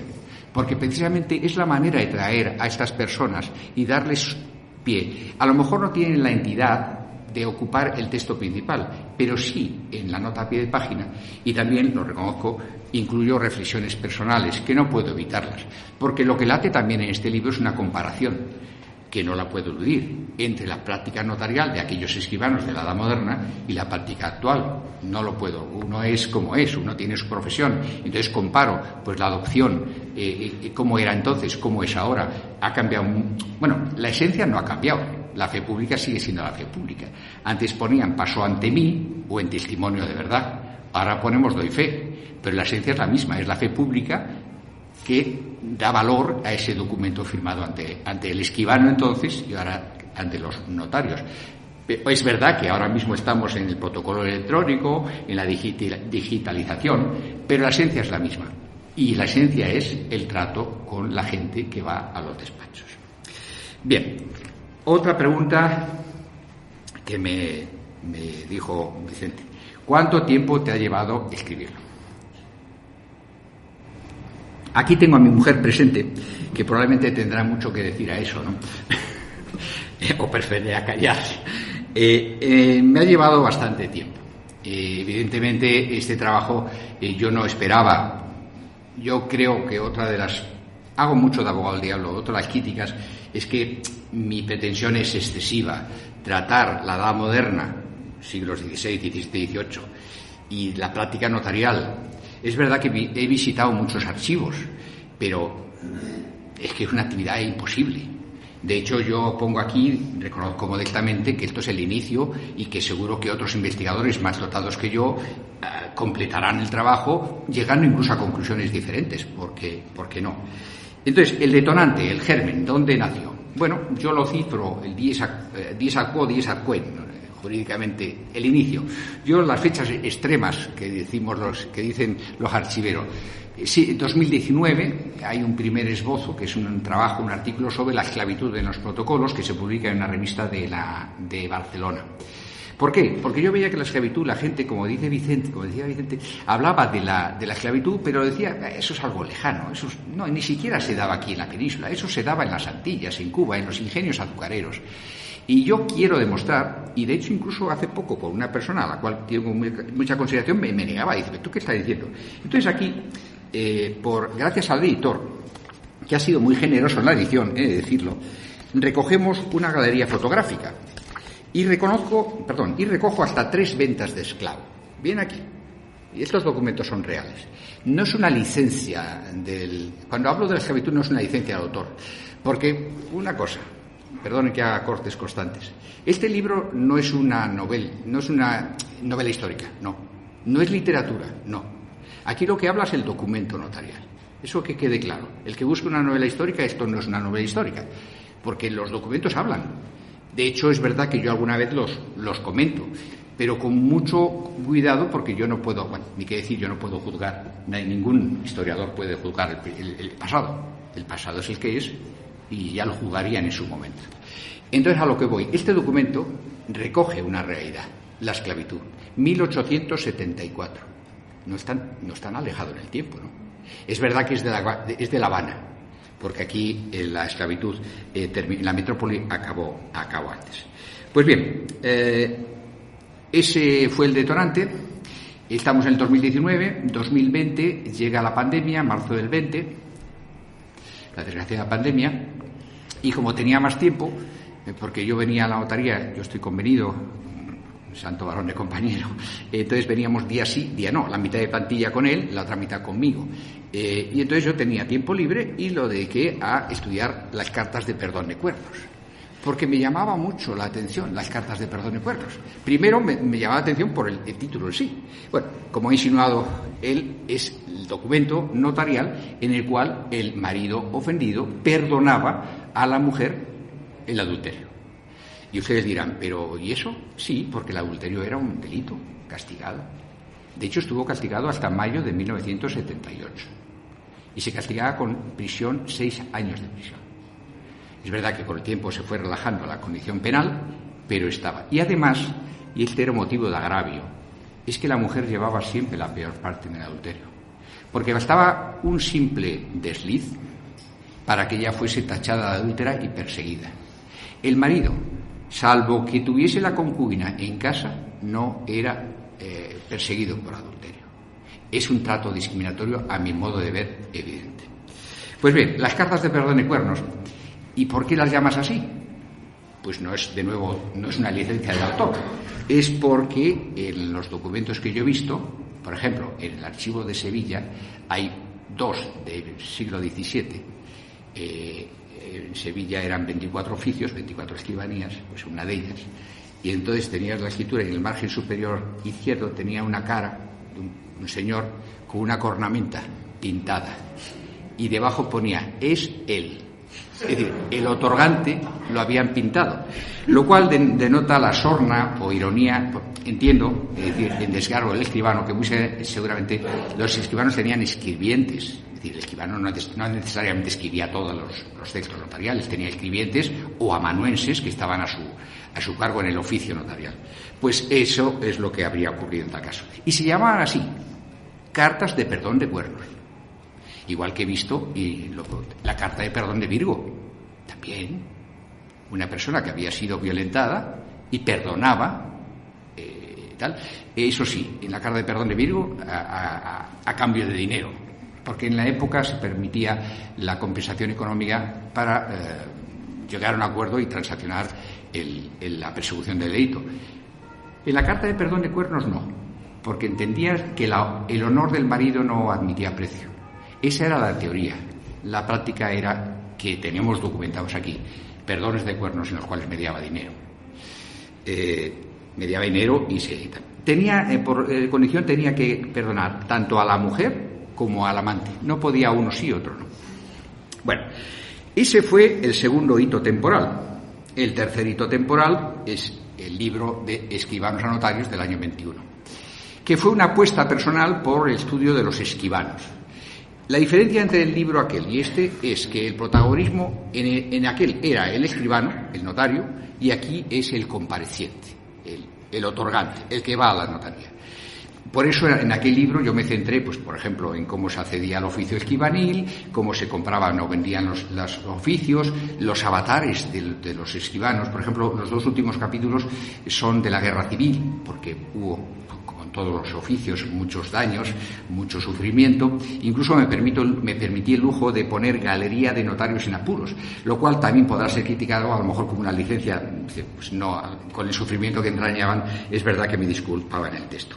porque precisamente es la manera de traer a estas personas y darles pie. A lo mejor no tienen la entidad de ocupar el texto principal, pero sí en la nota a pie de página, y también, lo reconozco, incluyo reflexiones personales, que no puedo evitarlas, porque lo que late también en este libro es una comparación, que no la puedo eludir, entre la práctica notarial de aquellos escribanos de la Edad Moderna y la práctica actual. No lo puedo. Uno es como es, uno tiene su profesión. Entonces comparo pues la adopción, cómo era entonces, cómo es ahora. Ha cambiado. Bueno, la esencia no ha cambiado. La fe pública sigue siendo la fe pública. Antes ponían pasó ante mí o en testimonio de verdad. Ahora ponemos doy fe. Pero la esencia es la misma, es la fe pública que da valor a ese documento firmado ante el escribano entonces y ahora ante los notarios. Es verdad que ahora mismo estamos en el protocolo electrónico, en la digitalización, pero la esencia es la misma. Y la esencia es el trato con la gente que va a los despachos. Bien, otra pregunta que me dijo Vicente. ¿Cuánto tiempo te ha llevado escribirlo? Aquí tengo a mi mujer presente, que probablemente tendrá mucho que decir a eso, ¿no? O preferirá callar. Me ha llevado bastante tiempo. Evidentemente, este trabajo yo no esperaba. Yo creo que hago mucho de abogado del diablo, otra de las críticas es que mi pretensión es excesiva. Tratar la edad moderna, siglos XVI, XVII, XVIII, y la práctica notarial. Es verdad que he visitado muchos archivos, pero es que es una actividad imposible. De hecho, yo pongo aquí, reconozco modestamente que esto es el inicio y que seguro que otros investigadores más dotados que yo completarán el trabajo, llegando incluso a conclusiones diferentes, ¿por qué no? Entonces, el detonante, el germen, ¿dónde nació? Bueno, yo lo cifro, el dies ad quo, dies ad quem, jurídicamente el inicio. Yo las fechas extremas que dicen los archiveros. Sí, 2019 hay un primer esbozo, que es un trabajo, un artículo sobre la esclavitud en los protocolos, que se publica en una revista de Barcelona. ¿Por qué? Porque yo veía que la esclavitud, la gente, como decía Vicente, hablaba de la esclavitud, pero decía, eso es algo lejano, no, ni siquiera se daba aquí en la península, eso se daba en las Antillas, en Cuba, en los ingenios azucareros. Y yo quiero demostrar, y de hecho incluso hace poco con una persona a la cual tengo mucha consideración, me negaba, dice, ¿tú qué estás diciendo? Entonces aquí, gracias al editor, que ha sido muy generoso en la edición, he de decirlo, recogemos una galería fotográfica. Y recojo hasta 3 ventas de esclavo. Bien aquí. Y estos documentos son reales. No es una licencia Cuando hablo de la esclavitud no es una licencia de autor. Porque, una cosa, perdonen que haga cortes constantes, este libro no es una novela histórica, no. No es literatura, no. Aquí lo que habla es el documento notarial. Eso que quede claro. El que busca una novela histórica, esto no es una novela histórica. Porque los documentos hablan. De hecho, es verdad que yo alguna vez los comento, pero con mucho cuidado, porque yo no puedo, ni qué decir, yo no puedo juzgar, ningún historiador puede juzgar el pasado. El pasado es el que es y ya lo juzgarían en su momento. Entonces, a lo que voy, este documento recoge una realidad, la esclavitud, 1874. No es tan alejado en el tiempo, ¿no? Es verdad que es de La Habana, porque aquí la esclavitud en la metrópoli acabó antes. Pues bien, ese fue el detonante. Estamos en el 2019, 2020 llega la pandemia, marzo del 20, la desgraciada pandemia, y como tenía más tiempo, porque yo venía a la notaría, yo estoy convenido, santo varón de compañero, entonces veníamos día sí, día no, la mitad de plantilla con él, la otra mitad conmigo. Y entonces yo tenía tiempo libre y lo dediqué a estudiar las cartas de perdón de cuernos, porque me llamaba mucho la atención las cartas de perdón de cuernos. Primero me llamaba la atención por el título en sí. Bueno, como he insinuado, él es el documento notarial en el cual el marido ofendido perdonaba a la mujer el adulterio. Y ustedes dirán, ¿pero y eso? Sí, porque el adulterio era un delito castigado. De hecho, estuvo castigado hasta mayo de 1978. Y se castigaba con prisión, 6 años de prisión. Es verdad que con el tiempo se fue relajando la condición penal, pero estaba. Y además, y este era motivo de agravio, es que la mujer llevaba siempre la peor parte en el adulterio. Porque bastaba un simple desliz para que ella fuese tachada de adúltera y perseguida. El marido, salvo que tuviese la concubina en casa, no era perseguido por adulterio. Es un trato discriminatorio, a mi modo de ver, evidente. Pues bien, las cartas de perdón de cuernos, ¿y por qué las llamas así? Pues no es una licencia del autor, es porque en los documentos que yo he visto, por ejemplo, en el archivo de Sevilla hay 2 del siglo XVII. En Sevilla eran 24 oficios, 24 escribanías, pues una de ellas. Y entonces tenías la escritura y en el margen superior izquierdo tenía una cara de un señor con una cornamenta pintada. Y debajo ponía, es él. Es decir, el otorgante lo habían pintado. Lo cual denota la sorna o ironía, entiendo, es decir, en desgarro del escribano, que muy seguramente los escribanos tenían escribientes. Es decir, el escribano no necesariamente escribía todos los textos notariales, tenía escribientes o amanuenses que estaban a su cargo en el oficio notarial. Pues eso es lo que habría ocurrido en tal caso. Y se llamaban así, cartas de perdón de cuernos. Igual que he visto la carta de perdón de Virgo. También una persona que había sido violentada y perdonaba, tal. Eso sí, en la carta de perdón de Virgo a cambio de dinero. Porque en la época se permitía la compensación económica para llegar a un acuerdo y transaccionar la persecución del delito. En la carta de perdón de cuernos no, porque entendía que el honor del marido no admitía precio. Esa era la teoría. La práctica era que tenemos documentados aquí perdones de cuernos en los cuales mediaba dinero. Mediaba dinero y por condición tenía que perdonar tanto a la mujer como al amante. No podía uno sí, otro no. Bueno, Ese fue el segundo hito temporal. El tercer hito temporal es el libro de Escribanos a Notarios del año 21, que fue una apuesta personal por el estudio de los escribanos. La diferencia entre el libro aquel y este es que el protagonismo en aquel era el escribano, el notario, y aquí es el compareciente, el otorgante, el que va a la notaría. Por eso en aquel libro yo me centré, pues por ejemplo, en cómo se accedía al oficio escribanil, cómo se compraban o vendían los oficios, los avatares de los escribanos. Por ejemplo, los 2 últimos capítulos son de la Guerra Civil, porque hubo, como en todos los oficios, muchos daños, mucho sufrimiento. Incluso me permití el lujo de poner galería de notarios en apuros, lo cual también podrá ser criticado a lo mejor como una licencia. Pues no, con el sufrimiento que entrañaban, es verdad que me disculpaba en el texto.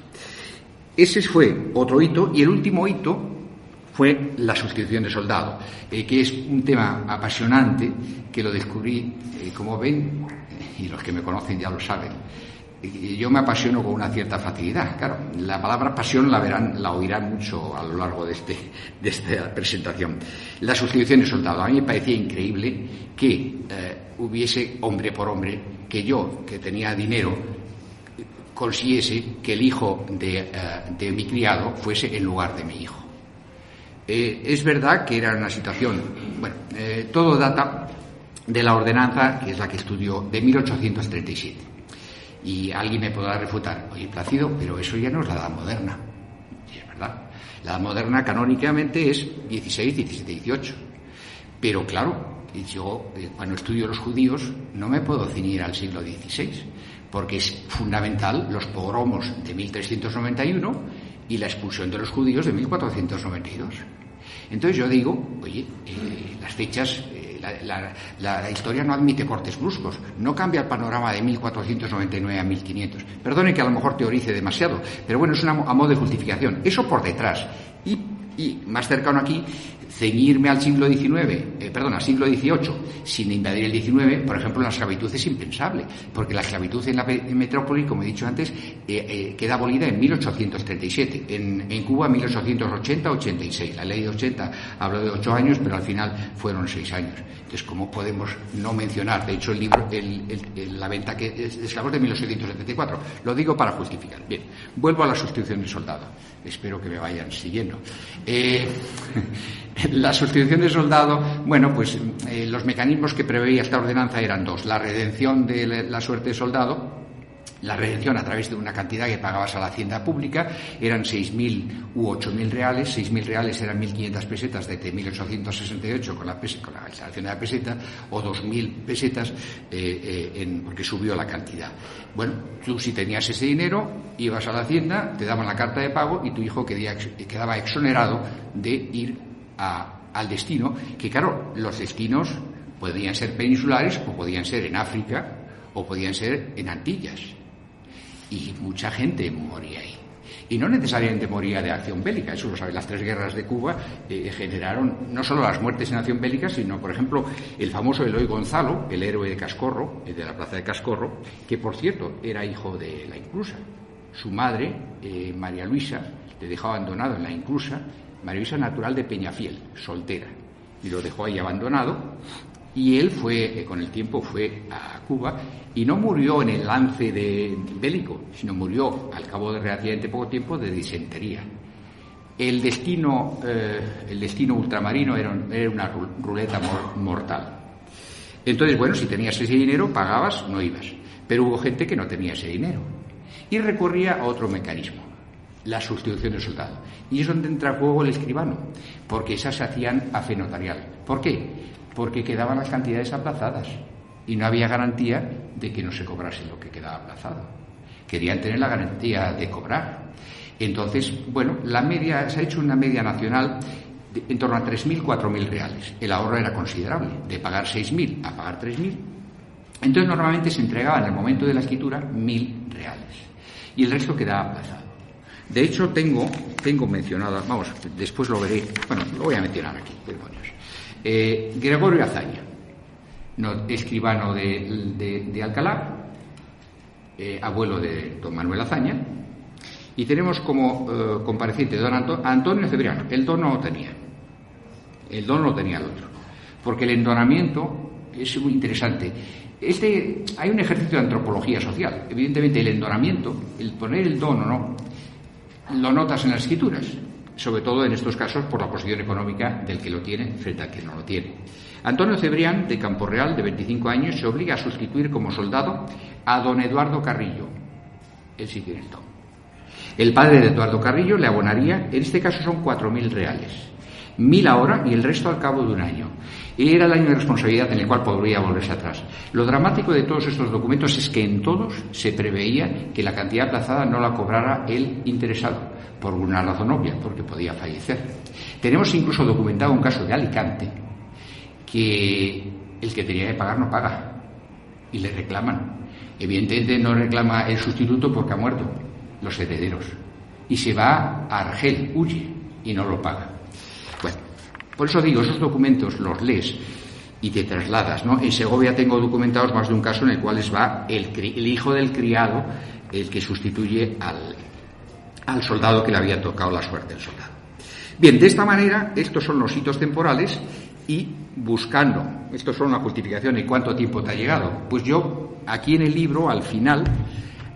Ese fue otro hito, y el último hito fue la sustitución de soldado, que es un tema apasionante que lo descubrí, como ven, y los que me conocen ya lo saben. Yo me apasiono con una cierta facilidad. Claro, la palabra pasión la oirán mucho a lo largo de esta presentación. La sustitución de soldado. A mí me parecía increíble que hubiese, hombre por hombre, que yo, que tenía dinero, consiguiese que el hijo de mi criado fuese en lugar de mi hijo. Es verdad que era una situación, bueno, todo data de la ordenanza, que es la que estudió, de 1837. Y alguien me podrá refutar, oye, Plácido, pero eso ya no es la edad moderna. Y es verdad, la edad moderna canónicamente es 16, 17, 18. Pero claro, yo cuando estudio los judíos no me puedo ceñir al siglo XVI, porque es fundamental los pogromos de 1391 y la expulsión de los judíos de 1492. Entonces yo digo, oye, las fechas, la historia no admite cortes bruscos, no cambia el panorama de 1499 a 1500. Perdone que a lo mejor teorice demasiado, pero bueno, es a modo de justificación. Eso por detrás. Y más cercano aquí, ceñirme al siglo al siglo XVIII, sin invadir el XIX, por ejemplo, la esclavitud es impensable, porque la esclavitud en la metrópoli, como he dicho antes, queda abolida en 1837, en Cuba 1880-86. La ley de 80 habló de 8 años, pero al final fueron 6 años. Entonces, ¿cómo podemos no mencionar? De hecho, el libro, la venta que es de esclavos de 1874. Lo digo para justificar. Bien, vuelvo a la sustitución del soldado. Espero que me vayan siguiendo. La sustitución de soldado, bueno, pues los mecanismos que preveía esta ordenanza eran 2. La redención de la suerte de soldado, la redención a través de una cantidad que pagabas a la hacienda pública, eran 6.000 u 8.000 reales. 6.000 reales eran 1.500 pesetas desde 1868 con la instalación de la peseta, o 2.000 pesetas porque subió la cantidad. Bueno, tú si tenías ese dinero, ibas a la hacienda, te daban la carta de pago y tu hijo quedaba exonerado de ir al destino, que claro, los destinos podían ser peninsulares o podían ser en África o podían ser en Antillas, y mucha gente moría ahí, y no necesariamente moría de acción bélica. Eso lo saben, las 3 guerras de Cuba generaron no solo las muertes en acción bélica, sino por ejemplo el famoso Eloy Gonzalo, el héroe de Cascorro, de la plaza de Cascorro, que por cierto era hijo de la Inclusa. Su madre, María Luisa, le dejó abandonado en la Inclusa. María Luisa, natural de Peñafiel, soltera, y lo dejó ahí abandonado, y él con el tiempo fue a Cuba, y no murió en el lance bélico, sino murió al cabo de relativamente poco tiempo de disentería. El destino ultramarino era una ruleta mortal. Entonces, bueno, si tenías ese dinero, pagabas, no ibas, pero hubo gente que no tenía ese dinero y recurría a otro mecanismo, la sustitución del soldado. Y es donde entra a juego el escribano, porque esas se hacían a fe notarial. ¿Por qué? Porque quedaban las cantidades aplazadas y no había garantía de que no se cobrase lo que quedaba aplazado. Querían tener la garantía de cobrar. Entonces, bueno, se ha hecho una media nacional en torno a 3.000, 4.000 reales. El ahorro era considerable, de pagar 6.000 a pagar 3.000. Entonces, normalmente se entregaba en el momento de la escritura 1.000 reales y el resto quedaba aplazado. De hecho, tengo mencionado, vamos, después lo veré, bueno, lo voy a mencionar aquí, demonios. Gregorio Azaña, escribano de Alcalá, abuelo de don Manuel Azaña, y tenemos como compareciente don Antonio Cebrián. El don no lo tenía el otro. porque el endonamiento es muy interesante. Hay un ejercicio de antropología social. Evidentemente, el endonamiento, el poner el don o no, lo notas en las escrituras, sobre todo en estos casos por la posición económica del que lo tiene frente al que no lo tiene. Antonio Cebrián, de Campo Real, de 25 años, se obliga a sustituir como soldado a don Eduardo Carrillo. Él sí tiene el don. El padre de Eduardo Carrillo le abonaría, en este caso son 4.000 reales, 1.000 ahora y el resto al cabo de un año. Era el año de responsabilidad en el cual podría volverse atrás. Lo dramático de todos estos documentos es que en todos se preveía que la cantidad aplazada no la cobrara el interesado, por una razón obvia, porque podía fallecer. Tenemos incluso documentado un caso de Alicante, que el que tenía que pagar no paga, y le reclaman. Evidentemente no reclama el sustituto porque ha muerto, los herederos, y se va a Argel, huye, y no lo paga. Bueno, por eso digo, esos documentos los lees y te trasladas, ¿no? En Segovia tengo documentados más de un caso en el cual va el hijo del criado, el que sustituye al soldado que le había tocado la suerte del soldado. Bien, de esta manera, estos son los hitos temporales y buscando, estos son una justificación de cuánto tiempo te ha llegado. Pues yo, aquí en el libro, al final,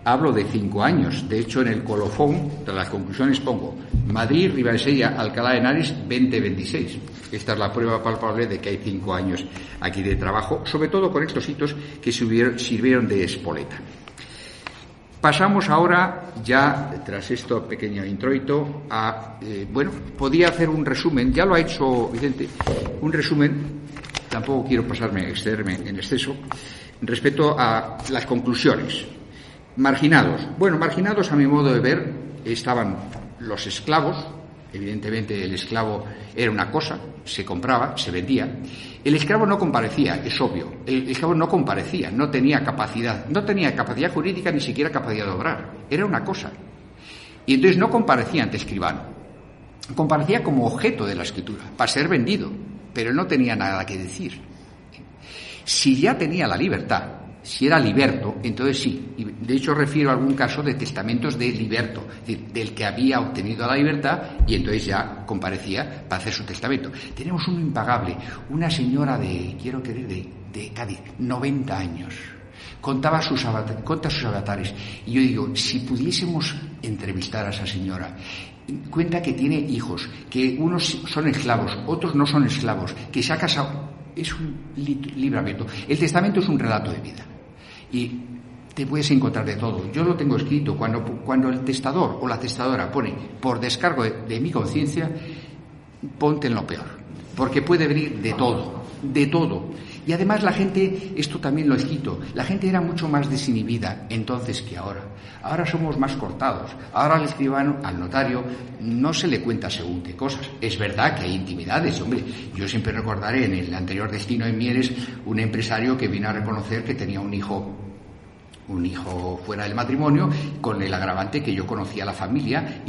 hablo de 5 años. De hecho, en el colofón de las conclusiones pongo Madrid, Ribansella, Alcalá de Henares, 2026. Esta es la prueba palpable de que hay 5 años aquí de trabajo, sobre todo con estos hitos que sirvieron de espoleta. Pasamos ahora, ya tras esto pequeño introito, a, podía hacer un resumen, ya lo ha hecho Vicente, un resumen, tampoco quiero excederme en exceso, respecto a las conclusiones. Marginados. Bueno, marginados a mi modo de ver estaban los esclavos. Evidentemente el esclavo era una cosa, se compraba, se vendía. El esclavo no comparecía, es obvio. El esclavo no comparecía, no tenía capacidad jurídica, ni siquiera capacidad de obrar. Era una cosa. Y entonces no comparecía ante escribano. Comparecía como objeto de la escritura, para ser vendido, pero no tenía nada que decir. Si ya tenía la libertad, si era liberto, entonces sí. Y de hecho refiero a algún caso de testamentos de liberto, es decir, del que había obtenido la libertad y entonces ya comparecía para hacer su testamento. Tenemos uno impagable, una señora de Cádiz, 90 años. Contaba sus avatares. Y yo digo, si pudiésemos entrevistar a esa señora, cuenta que tiene hijos, que unos son esclavos, otros no son esclavos, que se ha casado. Es un libramiento. El testamento es un relato de vida. Y te puedes encontrar de todo. Yo lo tengo escrito. Cuando el testador o la testadora pone por descargo de mi conciencia, ponte en lo peor. Porque puede venir de todo. De todo. Y además la gente, esto también lo he escrito, la gente era mucho más desinhibida entonces que ahora. Ahora somos más cortados. Ahora al escribano, al notario, no se le cuenta según qué cosas. Es verdad que hay intimidades, hombre. Yo siempre recordaré en el anterior destino en Mieres un empresario que vino a reconocer que tenía un hijo fuera del matrimonio, con el agravante que yo conocía a la familia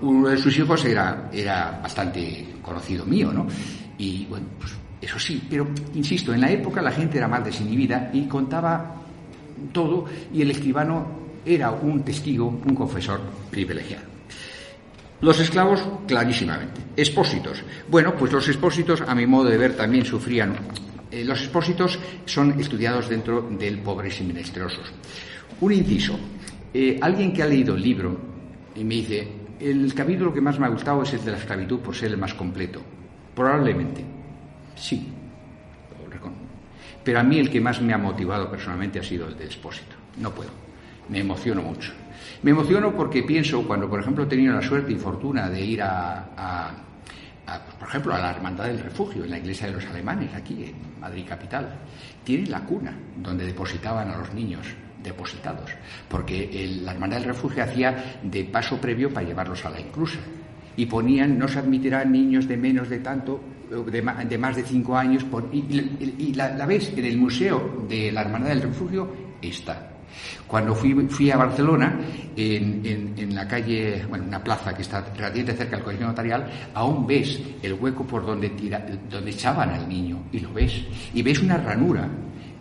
uno de sus hijos era bastante conocido mío, ¿no? Y bueno, pues eso sí, pero insisto, en la época la gente era más desinhibida y contaba todo, y el escribano era un testigo, un confesor privilegiado. Los esclavos, clarísimamente. Expósitos. Bueno, pues los expósitos, a mi modo de ver, también sufrían. Los expósitos son estudiados dentro del pobres y menesterosos. Un inciso. Alguien que ha leído el libro y me dice, el capítulo que más me ha gustado es el de la esclavitud por ser el más completo. Probablemente, sí, lo reconozco. Pero a mí el que más me ha motivado personalmente ha sido el del expósito. No puedo, me emociono mucho. Me emociono porque pienso, cuando por ejemplo he tenido la suerte y fortuna de ir por ejemplo, a la Hermandad del Refugio, en la iglesia de los alemanes, aquí en Madrid capital, tienen la cuna donde depositaban a los niños depositados, porque la Hermandad del Refugio hacía de paso previo para llevarlos a la inclusa, y ponían, no se admitirán niños de menos de tanto, de más de 5 años, y la ves en el museo de la Hermandad del Refugio, está. Cuando fui a Barcelona, en la calle, una plaza que está relativamente cerca del colegio notarial, aún ves el hueco por donde echaban al niño, y lo ves, y ves una ranura,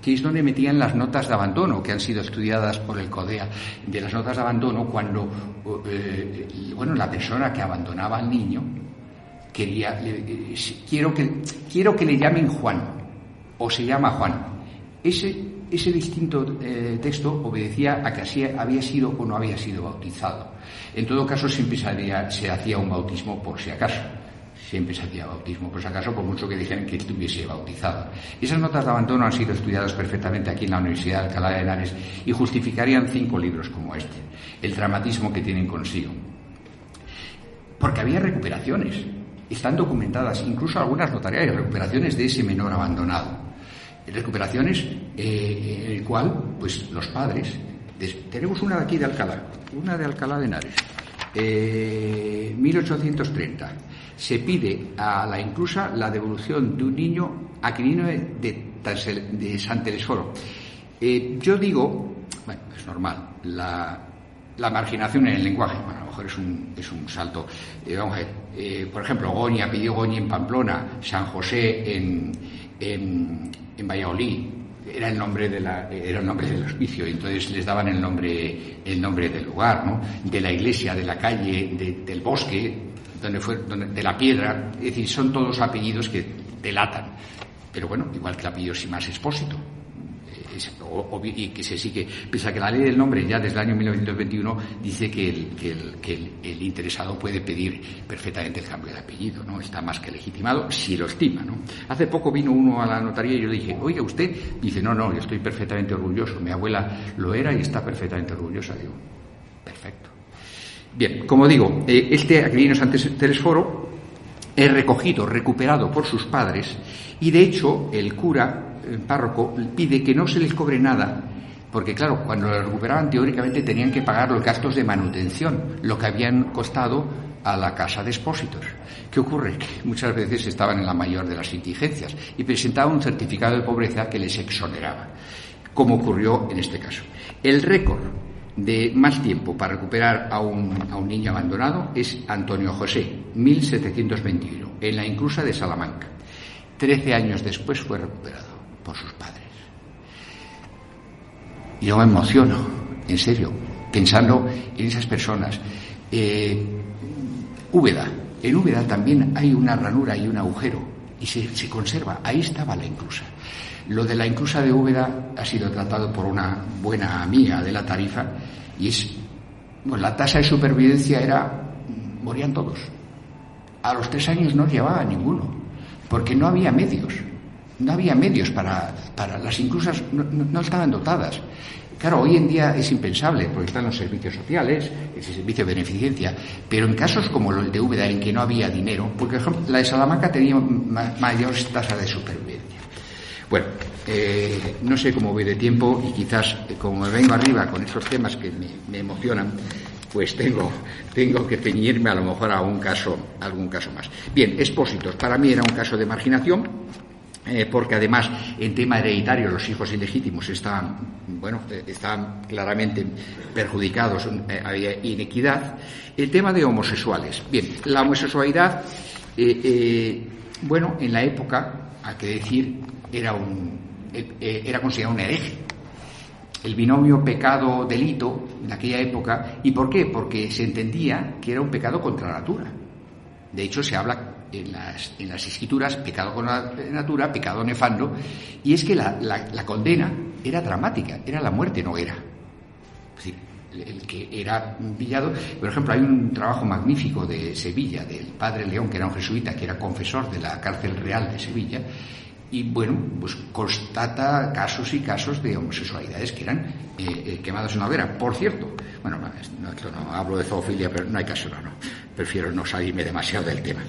que es donde metían las notas de abandono, que han sido estudiadas por el CODEA, de las notas de abandono cuando, la persona que abandonaba al niño quiero que le llamen Juan, o se llama Juan. Ese distinto texto obedecía a que así había sido o no había sido bautizado. En todo caso, siempre se hacía un bautismo por si acaso. Siempre se hacía bautismo por si acaso, por mucho que dijeran que estuviese bautizado. Esas notas de abandono han sido estudiadas perfectamente aquí en la Universidad de Alcalá de Henares y justificarían 5 libros como este, el dramatismo que tienen consigo. Porque había recuperaciones, están documentadas, incluso algunas notariales, recuperaciones de ese menor abandonado. Recuperaciones en el cual, pues, los padres... Tenemos una de aquí de Alcalá, una de Alcalá de Henares, 1830. Se pide a la inclusa la devolución de un niño aquilino de San Telesforo. Yo digo, bueno, es normal, la marginación en el lenguaje, bueno, a lo mejor es un salto. Vamos a ver, por ejemplo, Goña pidió Goñi en Pamplona, San José en Valladolid. Era el nombre del hospicio, y entonces les daban el nombre del lugar, ¿no? De la iglesia, de la calle, del bosque, de la piedra. Es decir, son todos apellidos que delatan. Pero bueno, igual que el apellido Simas Expósito. Y que se sigue, pese a que la ley del nombre ya desde el año 1921 dice que el interesado puede pedir perfectamente el cambio de apellido, ¿no? Está más que legitimado si lo estima, ¿no? Hace poco vino uno a la notaría y yo le dije, oiga, usted, dice, no, yo estoy perfectamente orgulloso, mi abuela lo era y está perfectamente orgullosa. Digo, perfecto. Bien, como digo, este Aquilino San Telesforo es recuperado por sus padres, y de hecho el cura, el párroco, pide que no se les cobre nada, porque claro, cuando lo recuperaban teóricamente tenían que pagar los gastos de manutención, lo que habían costado a la casa de expósitos. ¿Qué ocurre? Que muchas veces estaban en la mayor de las indigencias y presentaban un certificado de pobreza que les exoneraba, como ocurrió en este caso. El récord de más tiempo para recuperar a un niño abandonado es Antonio José, 1721, en la inclusa de Salamanca. 13 años después fue recuperado por sus padres. Yo me emociono, en serio, pensando en esas personas. Úbeda. En Úbeda también hay una ranura y un agujero, y se conserva. Ahí estaba la inclusa. Lo de la inclusa de Úbeda ha sido tratado por una buena amiga de la Tarifa, y la tasa de supervivencia morían todos. A los 3 años no llevaba ninguno, porque no había medios. No había medios para las inclusas, no estaban dotadas. Claro, hoy en día es impensable, porque están los servicios sociales, el servicio de beneficencia, pero en casos como el de Úbeda, en que no había dinero, porque por ejemplo, la de Salamanca tenía mayor tasa de supervivencia. Bueno, no sé cómo voy de tiempo, y quizás, como me vengo arriba con estos temas que me emocionan, pues tengo que ceñirme a lo mejor a algún caso más. Bien, Expósitos, para mí era un caso de marginación, porque además en tema hereditario los hijos ilegítimos estaban claramente perjudicados, había inequidad. El tema de homosexuales. Bien, la homosexualidad, en la época, hay que decir, era considerado un hereje. El binomio pecado-delito en aquella época. ¿Y por qué? Porque se entendía que era un pecado contra la natura. De hecho, se habla en las escrituras, pecado contra la natura, pecado nefando, y es que la condena era dramática, era la muerte, no era. Es decir, el que era pillado. Por ejemplo, hay un trabajo magnífico de Sevilla, del padre León, que era un jesuita, que era confesor de la cárcel real de Sevilla, y pues constata casos y casos de homosexualidades que eran quemados en la hoguera. Por cierto, no hablo de zoofilia, pero no hay caso, no. Prefiero no salirme demasiado del tema.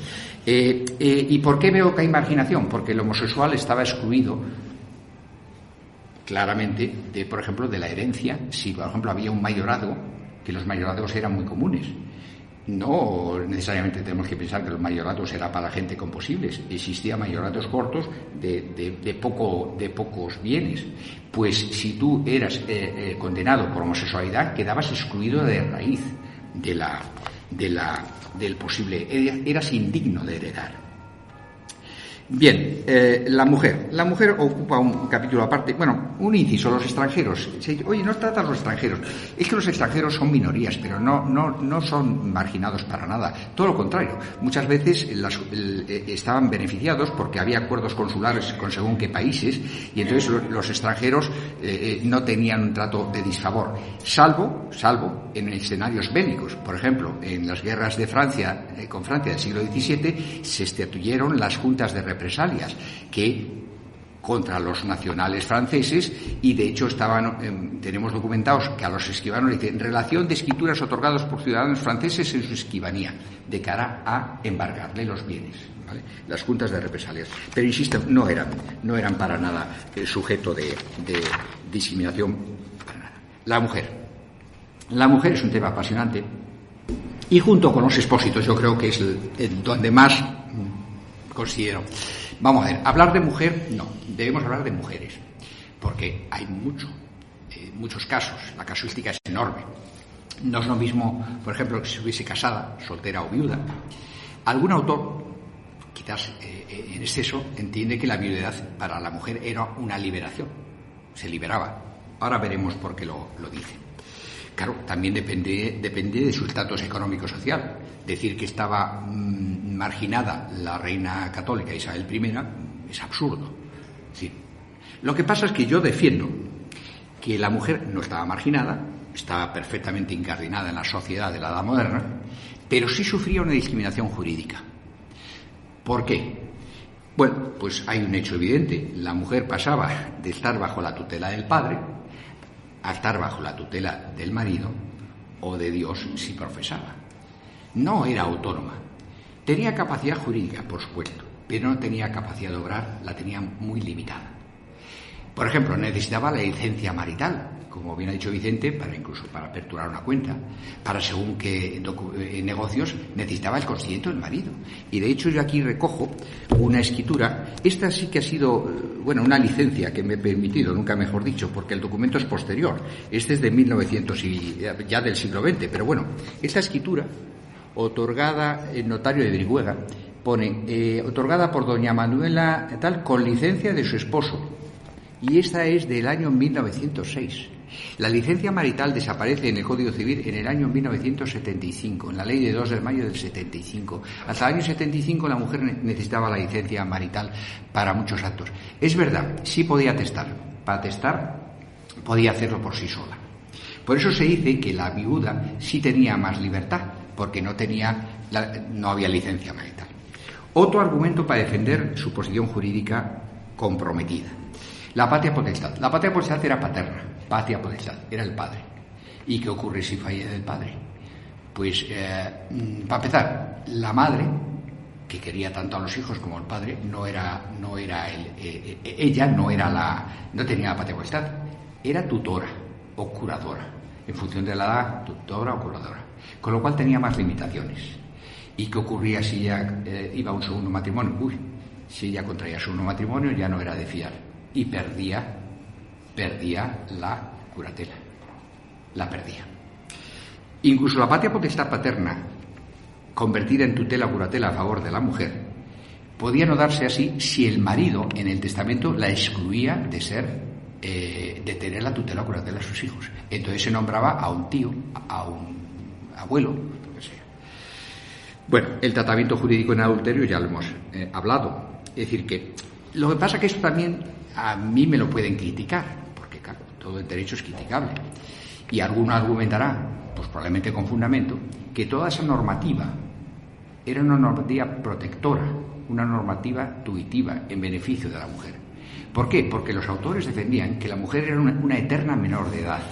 ¿Y por qué veo que hay marginación? Porque el homosexual estaba excluido claramente, por ejemplo, de la herencia. Si, por ejemplo, había un mayorazgo, que los mayorazgos eran muy comunes. No necesariamente tenemos que pensar que los mayorazgos eran para gente con posibles. Existían mayorazgos cortos de pocos bienes. Pues si tú eras condenado por homosexualidad, quedabas excluido de raíz del posible, eras indigno de heredar. Bien, la mujer. La mujer ocupa un capítulo aparte, bueno, un inciso, los extranjeros. Oye, no tratan los extranjeros. Es que los extranjeros son minorías, pero no son marginados para nada. Todo lo contrario. Muchas veces estaban beneficiados porque había acuerdos consulares con según qué países y entonces los extranjeros no tenían un trato de disfavor. Salvo en escenarios bélicos. Por ejemplo, en las guerras de Francia, con Francia del siglo XVII, se instituyeron las juntas de represalias que contra los nacionales franceses, y de hecho tenemos documentados que a los escribanos le dicen relación de escrituras otorgados por ciudadanos franceses en su escribanía de cara a embargarle los bienes, ¿vale? Las juntas de represalias, pero insisto, no eran para nada sujeto de discriminación para nada. La mujer es un tema apasionante y junto con los expósitos yo creo que es donde más considero. Vamos a ver, hablar de mujer, no, debemos hablar de mujeres, porque hay muchos casos, la casuística es enorme. No es lo mismo, por ejemplo, que si estuviese casada, soltera o viuda. Algún autor, quizás en exceso, entiende que la viudedad para la mujer era una liberación, se liberaba. Ahora veremos por qué lo dice. Claro, también depende de su estatus económico-social. Decir que estaba marginada la reina católica Isabel I es absurdo. Sí. Lo que pasa es que yo defiendo que la mujer no estaba marginada, estaba perfectamente incardinada en la sociedad de la Edad Moderna, pero sí sufría una discriminación jurídica. ¿Por qué? Bueno, pues hay un hecho evidente. La mujer pasaba de estar bajo la tutela del padre a estar bajo la tutela del marido o de Dios si profesaba. No era autónoma. Tenía capacidad jurídica, por supuesto, pero no tenía capacidad de obrar, la tenía muy limitada. Por ejemplo, necesitaba la licencia marital, como bien ha dicho Vicente, incluso para aperturar una cuenta, para según qué negocios necesitaba el consentimiento del marido. Y de hecho yo aquí recojo una escritura, esta sí que ha sido, una licencia que me he permitido, nunca mejor dicho, porque el documento es posterior, este es de 1900 y ya del siglo XX, pero bueno, esta escritura, otorgada en notario de Brihuega, pone, otorgada por doña Manuela tal, con licencia de su esposo, y esta es del año 1906. La licencia marital desaparece en el Código Civil en el año 1975, en la ley de 2 de mayo del 75. Hasta el año 75 la mujer necesitaba la licencia marital para muchos actos. Es verdad, sí podía atestar. Para atestar podía hacerlo por sí sola. Por eso se dice que la viuda sí tenía más libertad, porque no había licencia marital. Otro argumento para defender su posición jurídica comprometida. La patria potestad. La patria potestad era paterna. Patria potestad, era el padre. ¿Y qué ocurre si fallece el padre? Pues, para empezar, la madre, que quería tanto a los hijos como al padre, ella no tenía la patria potestad, era tutora o curadora, en función de la edad, tutora o curadora, con lo cual tenía más limitaciones. ¿Y qué ocurría si ella iba a un segundo matrimonio? Si ella contraía segundo matrimonio ya no era de fiar y perdía la curatela, la perdía. Incluso la patria potestad paterna, convertida en tutela o curatela a favor de la mujer, podía no darse así si el marido en el testamento la excluía de tener la tutela o curatela a sus hijos. Entonces se nombraba a un tío, a un abuelo, lo que sea. Bueno, el tratamiento jurídico en adulterio ya lo hemos hablado. Es decir, que lo que pasa es que esto también a mí me lo pueden criticar, porque claro, todo el derecho es criticable. Y alguno argumentará, pues probablemente con fundamento, que toda esa normativa era una normativa protectora, una normativa tuitiva en beneficio de la mujer. ¿Por qué? Porque los autores defendían que la mujer era una eterna menor de edad,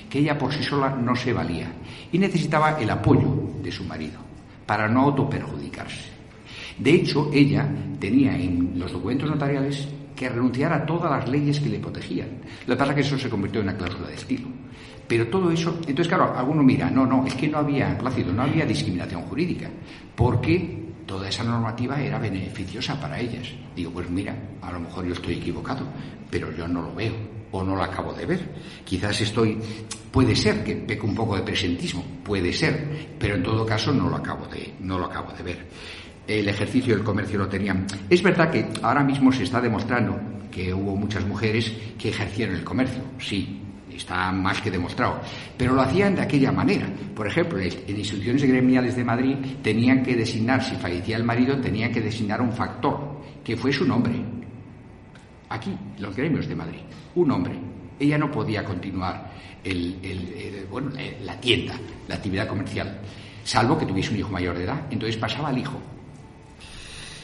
que ella por sí sola no se valía y necesitaba el apoyo de su marido para no autoperjudicarse. De hecho, ella tenía en los documentos notariales que renunciar a todas las leyes que le protegían. Lo que pasa es que eso se convirtió en una cláusula de estilo. Pero todo eso, entonces claro, alguno mira, no, es que no había discriminación jurídica, porque toda esa normativa era beneficiosa para ellas. Digo, pues mira, a lo mejor yo estoy equivocado, pero yo no lo veo, o no lo acabo de ver. Quizás puede ser que peque un poco de presentismo, puede ser, pero en todo caso no lo acabo de ver. el ejercicio del comercio lo tenían. Es verdad que ahora mismo se está demostrando que hubo muchas mujeres que ejercieron el comercio, sí, está más que demostrado, pero lo hacían de aquella manera. Por ejemplo, en instituciones gremiales de Madrid tenían que designar, si fallecía el marido, tenían que designar un factor, que fue su nombre. Aquí, los gremios de Madrid, un hombre. Ella no podía continuar la tienda, la actividad comercial, salvo que tuviese un hijo mayor de edad. Entonces pasaba al hijo.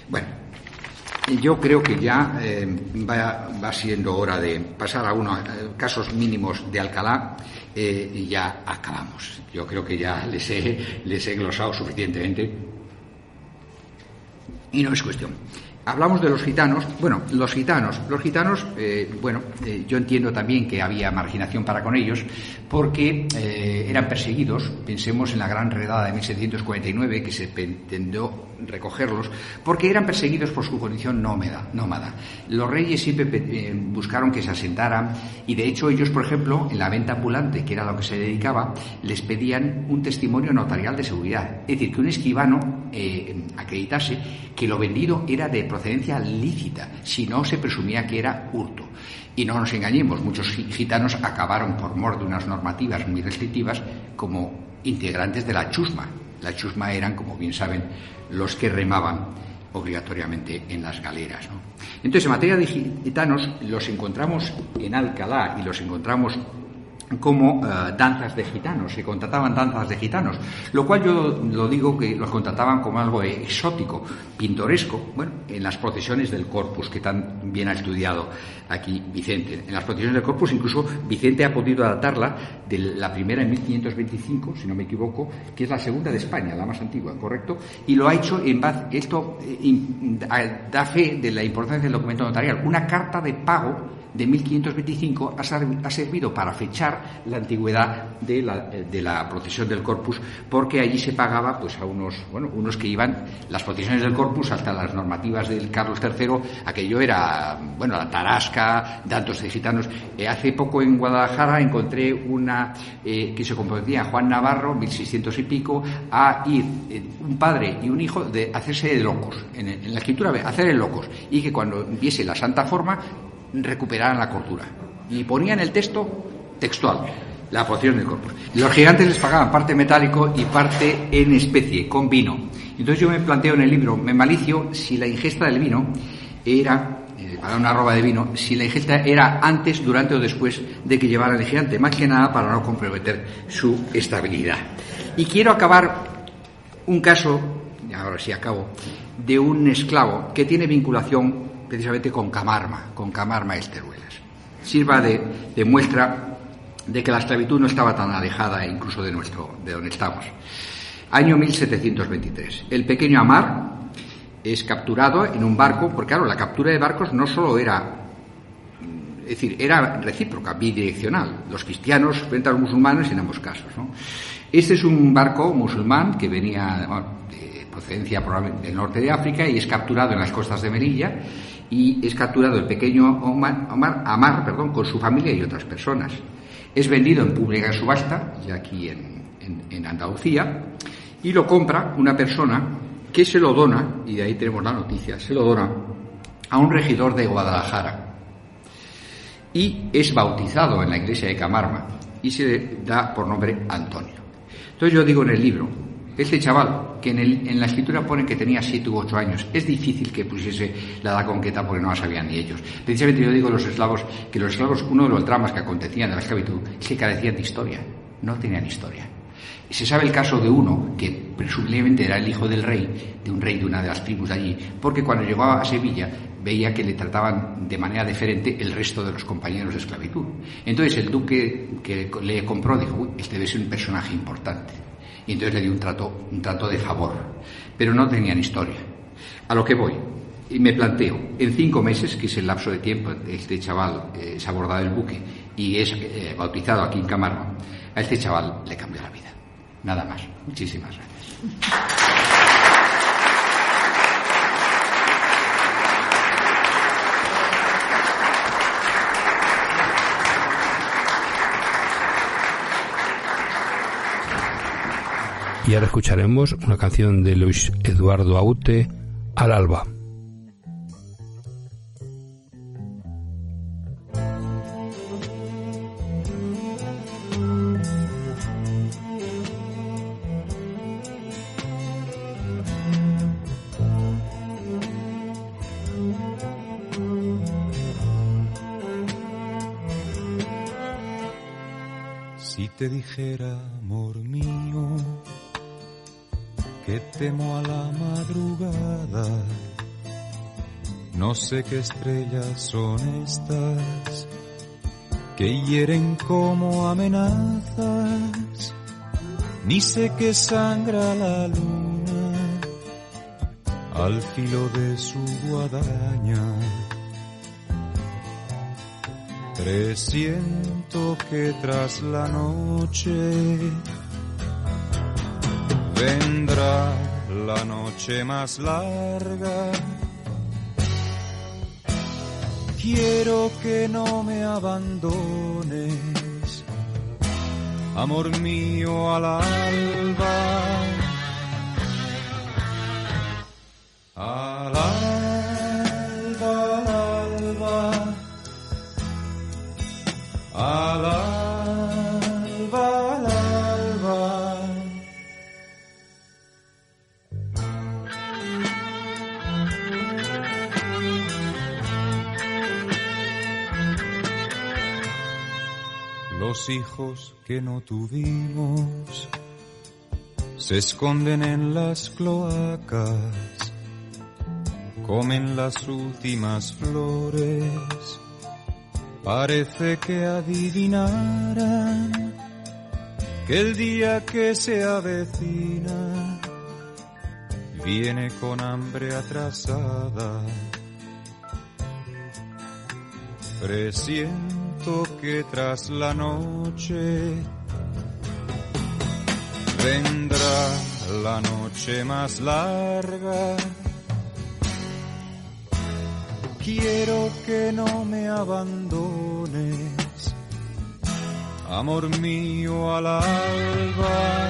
Bueno, yo creo que ya va siendo hora de pasar a unos casos mínimos de Alcalá y ya acabamos. Yo creo que ya les he glosado suficientemente y no es cuestión. Hablamos de los gitanos. Bueno, los gitanos, yo entiendo también que había marginación para con ellos porque eran perseguidos. Pensemos en la gran redada de 1749 que se pretendió recogerlos, porque eran perseguidos por su condición nómada. Los reyes siempre buscaron que se asentaran y de hecho ellos, por ejemplo, en la venta ambulante, que era a lo que se dedicaba, les pedían un testimonio notarial de seguridad. Es decir, que un escribano acreditase que lo vendido era de procedencia lícita, si no se presumía que era hurto. Y no nos engañemos, muchos gitanos acabaron por mor de unas normativas muy restrictivas como integrantes de la chusma. La chusma eran, como bien saben, los que remaban obligatoriamente en las galeras, ¿no? Entonces, en materia de gitanos, los encontramos en Alcalá y los encontramos como danzas de gitanos, se contrataban danzas de gitanos, lo cual yo lo digo que los contrataban como algo exótico, pintoresco, bueno, en las procesiones del Corpus, que tan bien ha estudiado aquí Vicente. En las procesiones del Corpus, incluso Vicente ha podido adaptarla de la primera en 1525, si no me equivoco, que es la segunda de España, la más antigua, ¿correcto? Y lo ha hecho en base, esto da fe de la importancia del documento notarial, una carta de pago de 1525 ha servido para fechar la antigüedad de la procesión del Corpus, porque allí se pagaba pues a unos que iban las procesiones del Corpus hasta las normativas del Carlos III. Aquello era, la tarasca, datos de gitanos. Hace poco en Guadalajara encontré una que se comprometía a Juan Navarro, 1600 y pico, a ir un padre y un hijo de hacerse de locos. En la escritura, hacer de locos, y que cuando viese la Santa Forma recuperaran la cordura. Y ponían el texto textual, la procesión del Corpus. Los gigantes les pagaban parte metálico y parte en especie, con vino. Entonces yo me planteo en el libro, me malicio si la ingesta del vino era, para una arroba de vino, si la ingesta era antes, durante o después de que llevaran el gigante, más que nada para no comprometer su estabilidad. Y quiero acabar un caso, y ahora sí acabo, de un esclavo que tiene vinculación precisamente con Camarma Esteruelas. Sirva de muestra de que la esclavitud no estaba tan alejada incluso de donde estamos. Año 1723. El pequeño Amar es capturado en un barco, porque claro, la captura de barcos no solo era, es decir, era recíproca, bidireccional. Los cristianos frente a los musulmanes en ambos casos, ¿no? Este es un barco musulmán que venía de procedencia probablemente del norte de África y es capturado en las costas de Melilla. Y es capturado el pequeño Amar, con su familia y otras personas. Es vendido en pública subasta, ya aquí en Andalucía, y lo compra una persona que se lo dona, y de ahí tenemos la noticia, se lo dona a un regidor de Guadalajara. Y es bautizado en la iglesia de Camarma y se da por nombre Antonio. Entonces yo digo en el libro, este chaval, que en la escritura pone que tenía 7 u 8 años, es difícil que pusiese la edad concreta porque no la sabían ni ellos. Precisamente yo digo los esclavos, uno de los dramas que acontecían de la esclavitud es que carecían de historia, no tenían historia. Se sabe el caso de uno que presumiblemente era el hijo del rey, de un rey de una de las tribus de allí, porque cuando llegó a Sevilla veía que le trataban de manera diferente el resto de los compañeros de esclavitud. Entonces el duque que le compró dijo, uy, este debe ser un personaje importante. Y entonces le dio un trato de favor, pero no tenían historia. A lo que voy, y me planteo, en 5 meses, que es el lapso de tiempo, este chaval es abordado el buque y es bautizado aquí en Camargo, a este chaval le cambió la vida. Nada más. Muchísimas gracias. Y ahora escucharemos una canción de Luis Eduardo Aute, Al alba. Si te dijera, amor mío, que temo a la madrugada, no sé qué estrellas son estas que hieren como amenazas, ni sé que sangra la luna al filo de su guadaña. Presiento que tras la noche vendrá la noche más larga. Quiero que no me abandones, amor mío, al alba. Al alba, al alba. Al alba, al alba. Los hijos que no tuvimos se esconden en las cloacas, comen las últimas flores. Parece que adivinaran que el día que se avecina viene con hambre atrasada. Presiento que tras la noche vendrá la noche más larga. Quiero que no me abandones, amor mío, al alba.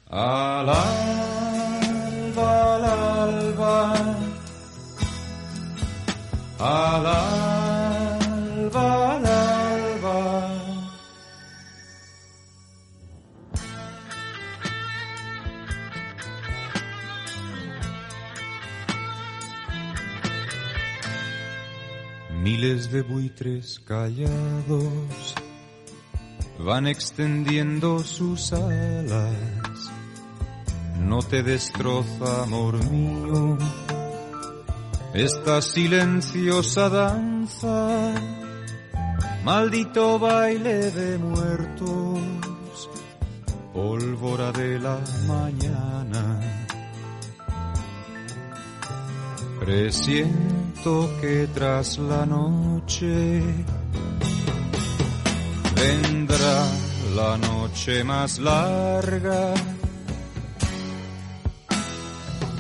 Al alba, al alba. Al alba, al alba. Miles de buitres callados van extendiendo sus alas. No te destroza, amor mío, esta silenciosa danza, maldito baile de muertos, pólvora de la mañana. Presiento que tras la noche vendrá la noche más larga.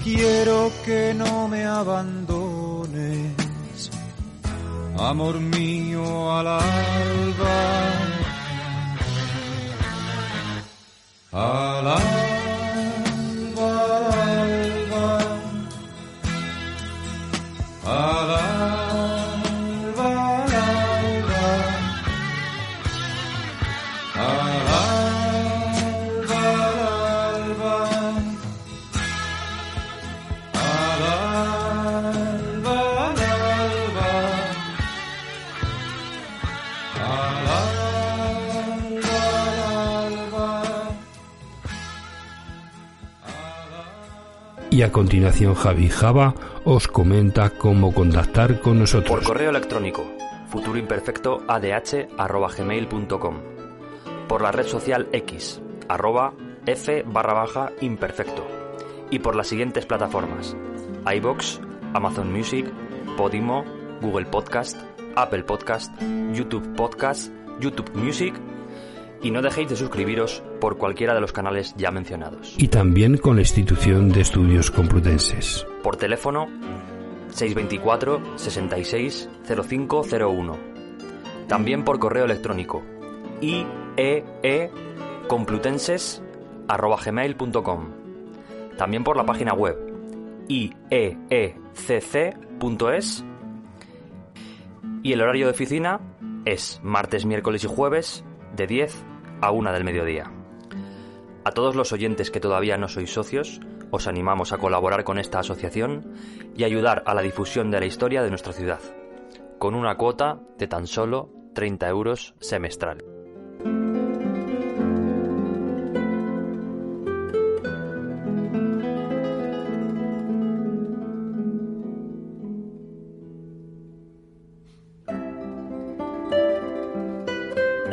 Quiero que no me abandones, amor mío, al alba. Al alba, al alba. Al alba, al alba. Al alba, al alba. Al alba, al alba. Al alba, al alba. Y a continuación Javi Java os comenta cómo contactar con nosotros. Por correo electrónico futuroimperfecto@gmail.com, por la red social X @f_imperfecto, y por las siguientes plataformas: iVoox, Amazon Music, Podimo, Google Podcast, Apple Podcast, YouTube Podcast, YouTube Music. Y no dejéis de suscribiros por cualquiera de los canales ya mencionados. Y también con la Institución de Estudios Complutenses. Por teléfono 624 66 0501. También por correo electrónico IEE complutenses@gmail.com. También por la página web ieecc.es, y el horario de oficina es martes, miércoles y jueves de 10 a 1 del mediodía. A todos los oyentes que todavía no sois socios, os animamos a colaborar con esta asociación y ayudar a la difusión de la historia de nuestra ciudad, con una cuota de tan solo 30 euros semestral.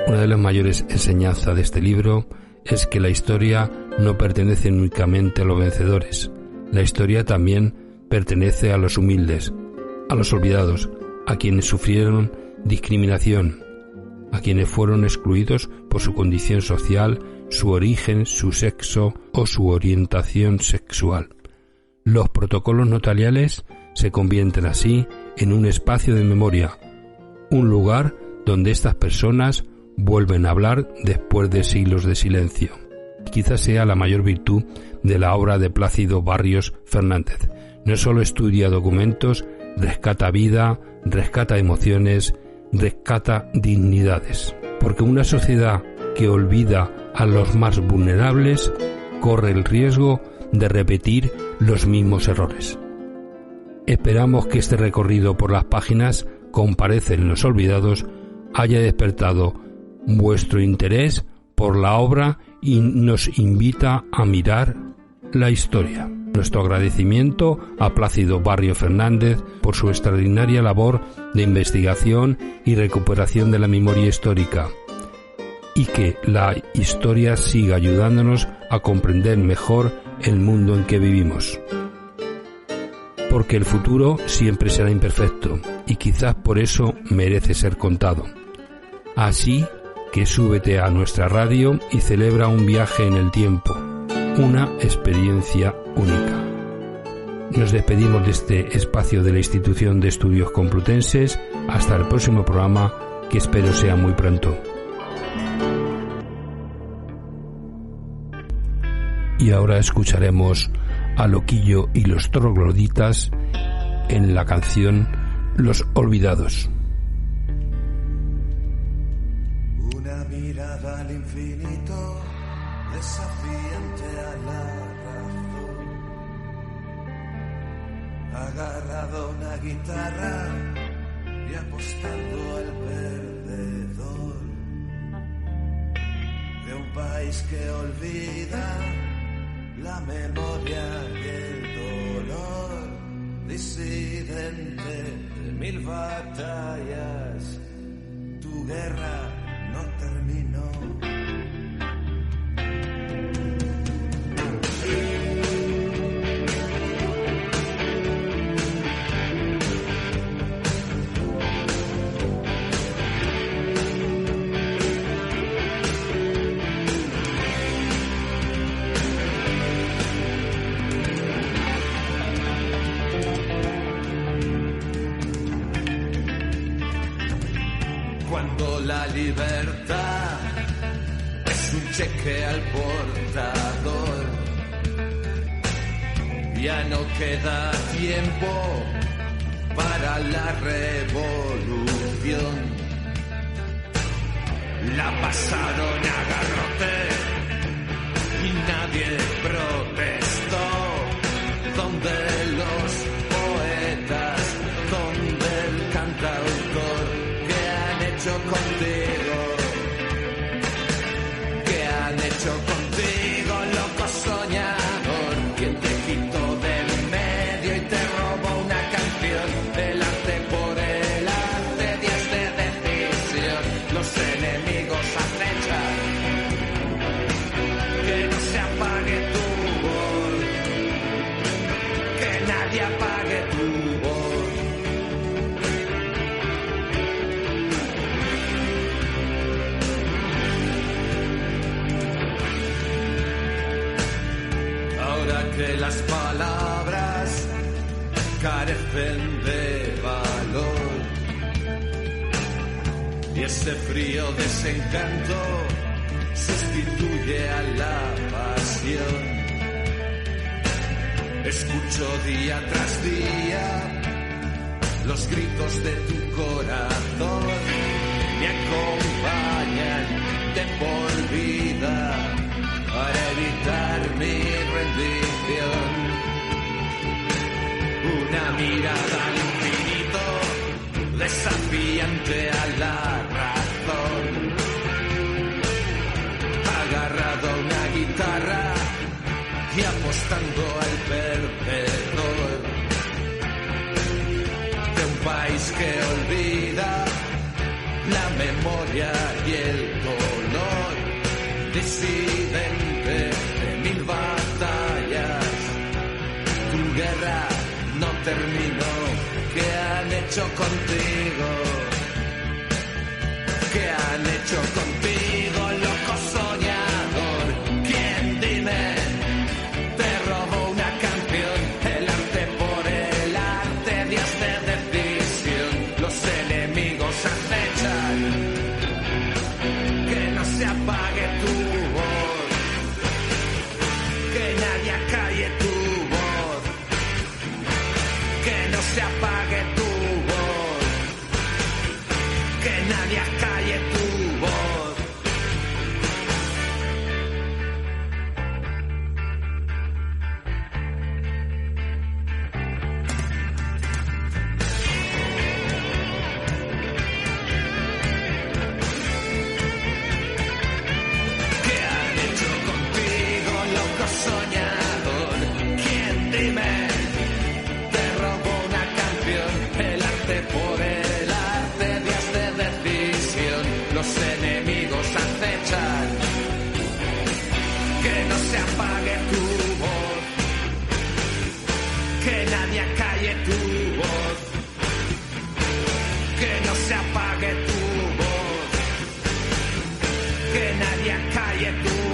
Una de las mayores enseñanzas de este libro es que la historia no pertenece únicamente a los vencedores. La historia también pertenece a los humildes, a los olvidados, a quienes sufrieron discriminación, a quienes fueron excluidos por su condición social, su origen, su sexo o su orientación sexual. Los protocolos notariales se convierten así en un espacio de memoria, un lugar donde estas personas vuelven a hablar después de siglos de silencio. Quizás sea la mayor virtud de la obra de Plácido Barrios Fernández. No solo estudia documentos, rescata vida, rescata emociones, rescata dignidades. Porque una sociedad que olvida a los más vulnerables corre el riesgo de repetir los mismos errores. Esperamos que este recorrido por las páginas Comparecen los olvidados haya despertado vuestro interés por la obra y nos invita a mirar la historia. Nuestro agradecimiento a Plácido Barrios Fernández por su extraordinaria labor de investigación y recuperación de la memoria histórica, y que la historia siga ayudándonos a comprender mejor el mundo en que vivimos. Porque el futuro siempre será imperfecto y quizás por eso merece ser contado. Así que súbete a nuestra radio y celebra un viaje en el tiempo, una experiencia única. Nos despedimos de este espacio de la Institución de Estudios Complutenses. Hasta el próximo programa, que espero sea muy pronto. Y ahora escucharemos a Loquillo y los trogloditas en la canción Los Olvidados. Una mirada al infinito, desafiante a la razón, agarrado a una guitarra y apostando al perdedor, de un país que olvida la memoria y el dolor, disidente de 1000 batallas, tu guerra no terminó. Cuando la libertad es un cheque al portador, ya no queda tiempo para la revolución. La pasaron a garrote y nadie protestó. Donde los poetas, donde el cantautor, contigo, que han hecho contigo, loco soñador, quien te quitó del medio y te robó una canción, el arte por el arte, días de decisión, los enemigos acechan, que no se apague tu voz, que nadie apague tu voz. Que las palabras carecen de valor y ese frío desencanto sustituye a la pasión. Escucho día tras día los gritos de tu corazón, me acompañan de por vida para evitar mi rendición. Una mirada al infinito, desafiante a la razón. Agarrado a una guitarra y apostando al perdedor. De un país que olvida la memoria y el dolor. Disidente de mil batallas, tu guerra no terminó. ¿Qué han hecho contigo? ¿Qué han hecho contigo, loco soñador? ¿Quién, dime, te robó una canción? El arte por el arte, días de decisión. Los enemigos acechan, que no se apague tu voz, que nadie acalle tu voz, que no se apague tu voz, que nadie acalle tu voz. ¿Qué han hecho contigo, loco soñador? ¿Quién, dime, te robó una canción? El arte por el arte, días de decisión. Los enemigos acechan, que no se apague tu voz, que nadie acalle tu voz, que no se apague tu voz, que nadie acalle tu voz.